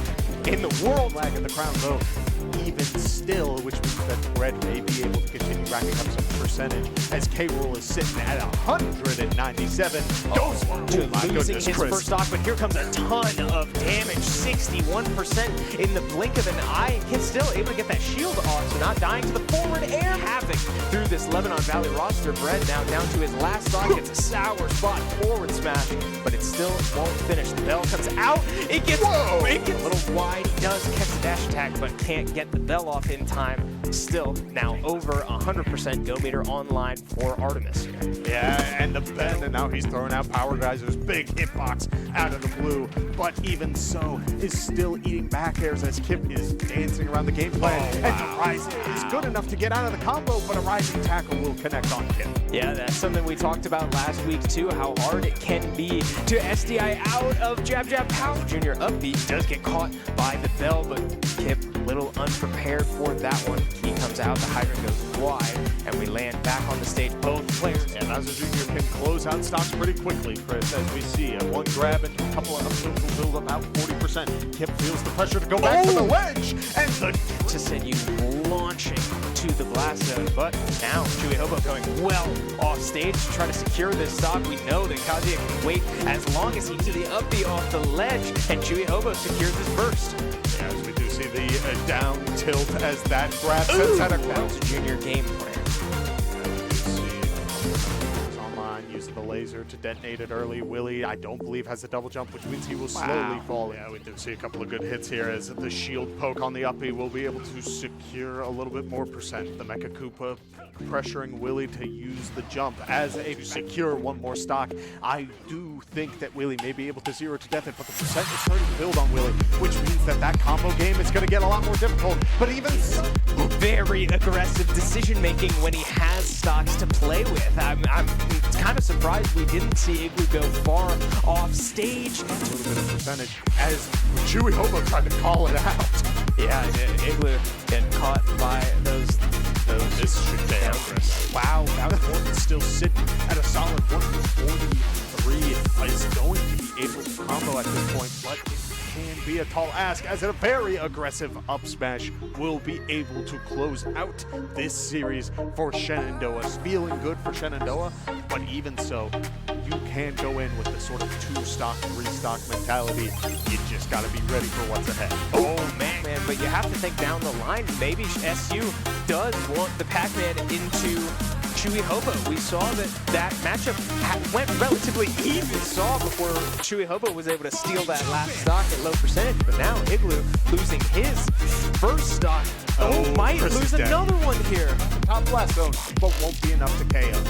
in the world. Flag in the crown, though, even still, which means that Bread may be able to continue racking up some percentage, as K-Rool is sitting at 197. Goes to losing his first stock, but here comes a ton of damage, 61% in the blink of an eye. Kip's still able to get that shield off, so not dying to the forward air. Havoc through this Lebanon Valley roster. Bread now down to his last stock. It's a sour spot forward smash, but it still won't finish. The bell comes out. It gets a little wide. He does catch the dash attack, but can't get the bell off in time. Still now over 100% go meter online for Artemis. Yeah, and the bend, and now he's throwing out Power Geysers, big hitbox out of the blue, but even so, is still eating back airs as Kip is dancing around the game plan, and the Rising is good enough to get out of the combo, but a Rising tackle will connect on Kip. Yeah, that's something we talked about last week too, how hard it can be to SDI out of Jab Jab Power. Junior upbeat does get caught by the bell, but Kip a little unprepared for that one. He comes out, the hydrant goes wide, and we land back on the stage. Both players. And Bowser Jr. can close out stocks pretty quickly, Chris, as we see. One grab and a couple of upswings will build about 40%. Kip feels the pressure to go back to the ledge, and the to send you launching to the blast zone, but now Chewy Hobo going well off stage to try to secure this stock. We know that Kazuya can wait as long as he to the upbeat off the ledge, and Chewy Hobo secures his burst. As we do see the down tilt as that grab sets out a Bowser Jr. game plan. As we see, online using the laser to detonate it early. Willie, I don't believe, has a double jump, which means he will slowly fall. Yeah, we do see a couple of good hits here as the shield poke on the uppie will be able to secure a little bit more percent. The Mecha Koopa pressuring Willie to use the jump as a secure one more stock. I do think that Willie may be able to zero to death it, but the percent is starting to build on Willie, which means that combo game is going to get a lot more difficult. But even very aggressive decision making when he has stocks to play with. I'm kind of surprised we didn't see Igloo go far off stage. A little bit of percentage as Chewy Hobo tried to call it out. Yeah, Igloo getting caught by those. This should fail, Chris. Wow, Morton still sitting at a solid 143. Is going to be able to combo at this point, but it can be a tall ask as a very aggressive up smash will be able to close out this series for Shenandoah. Feeling good for Shenandoah, but even so, you can go in with the sort of 2-stock, 3-stock mentality. You just got to be ready for what's ahead. Oh, man, but you have to think down the line. Maybe SU does want the Pac-Man into Chewy Hobo. We saw that matchup went relatively even. We saw before Chewy Hobo was able to steal that last stock at low percentage, but now Igloo losing his first stock. Might lose another one here. Top blast zone, but won't be enough to KO.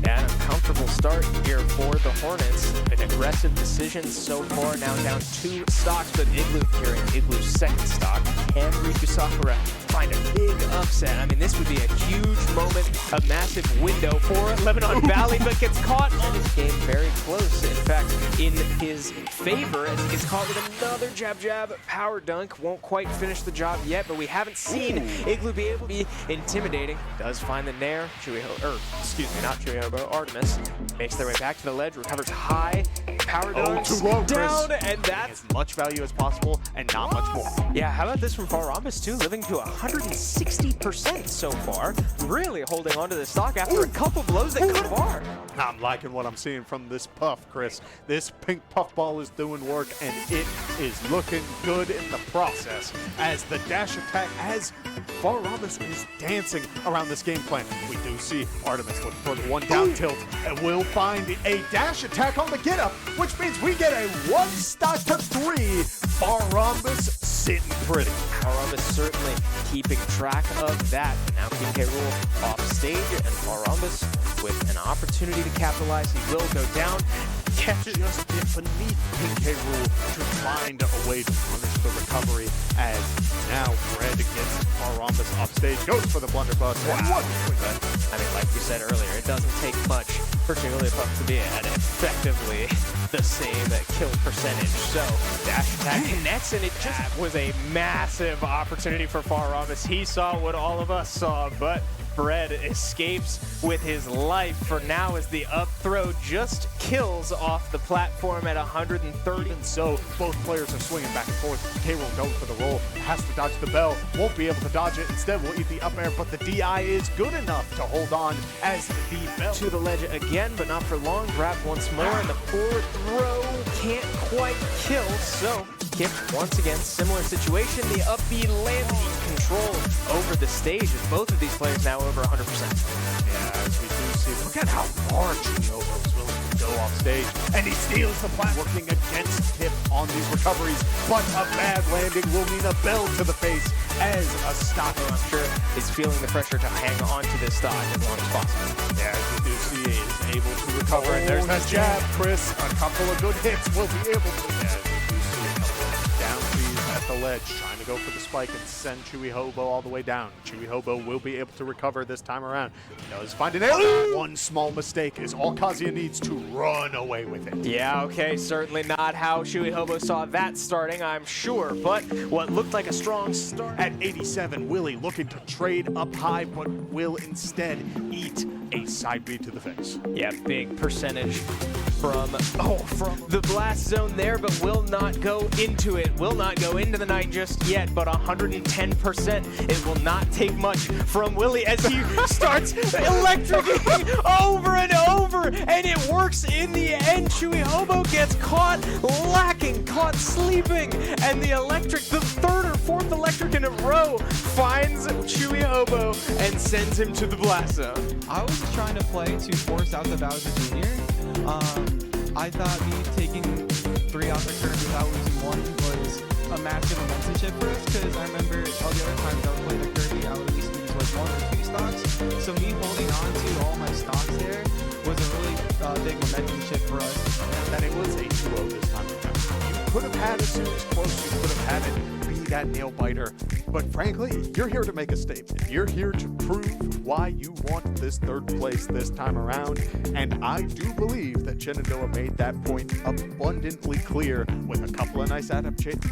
Yeah, an uncomfortable start here for the Hornets. An aggressive decision so far, now down 2 stocks, but Igloo here in Igloo's second stock. Can Riku Sakura find a big upset? I mean, this would be a huge moment, a massive window for Lebanon Valley, but gets caught on his game very close. In fact, in his favor, as he gets caught with another jab power dunk. Won't quite finish the job yet, but we haven't seen Igloo be able to be intimidating. Does find the Nair. Not Chewy Hobo, Artemis makes their way back to the ledge, recovers high, power dunks too low, down, Chris. and that's as much value as possible and not much more. Yeah, how about this from Faramis too, living to 160% so far, really holding on to the stock after a couple blows that could far. I'm liking what I'm seeing from this puff, Chris. This pink puffball is doing work, and it is looking good in the process as the dash attack, as Faramis is dancing around this game plan. We do see Artemis looking for the one down tilt, and we'll find a dash attack on the get up, which means we get a 1-stock to 3. Faramis sitting pretty. Faramis certainly keeping track of that. Now PK Rule off stage, and Faramis with an opportunity to capitalize. He will go down, catches just beneath PK Rule to find a way to punish the recovery, as now Fred gets Faramis upstage, goes for the blunderbuss. Wow. I mean, like we said earlier, it doesn't take much for Jigglypuff to be at effectively the same kill percentage. So dash attack connects, and it just was a massive opportunity for Faramis. He saw what all of us saw, but Fred escapes with his life for now as the up throw just kills off the platform at 130. And so both players are swinging back and forth. K-Roll going for the roll, has to dodge the bell, won't be able to dodge it. Instead, will eat the up air, but the DI is good enough to hold on as the bell to the ledge again, but not for long. Grab once more, and the forward throw can't quite kill, so Kip once again, similar situation. The up B landing control over the stage as both of these players now over 100%. Yeah, as we do see, look at how far Chino is willing to go off stage, and he steals the platform, working against Kip on these recoveries, but a bad landing will mean a bell to the face as a stock, I'm sure, is feeling the pressure to hang on to this stock as long as possible. Yeah, as we do see, he is able to recover, and there's that jab, Chris. A couple of good hits will be able to. Yeah, down threes at the ledge, trying to go for the spike and send Chewy Hobo all the way down. Chewy Hobo will be able to recover this time around. He does find an air. One small mistake is all Kazuya needs to run away with it. Yeah, okay, certainly not how Chewy Hobo saw that starting, I'm sure, but what looked like a strong start. At 87, Willie looking to trade up high, but will instead eat a side B to the face. Yeah, big percentage from the blast zone there, but will not go into it. Will not go into the night just yet, but 110%. It will not take much from Willie as he starts electrocuting over and over, and it works in the end. Chewy Hobo gets caught lacking, caught sleeping, and the third or fourth electric in a row finds Chewy Hobo and sends him to the blast zone. I was trying to play to force out the Bowser Jr., I thought me taking 3 off the Kirby without losing 1 was a massive momentum shift for us, because I remember all the other times I was playing the Kirby, I would at least lose like 1 or 2 stocks. So me holding on to all my stocks there was a really big momentum shift for us. That it was a 2-0 this time around. You could have had a series close, you could have had it be that nail biter, but frankly, you're here to make a statement. You're here to prove why you want this 3rd place this time around, and I do believe that Shenandoah made that point abundantly clear with a couple of nice adaptations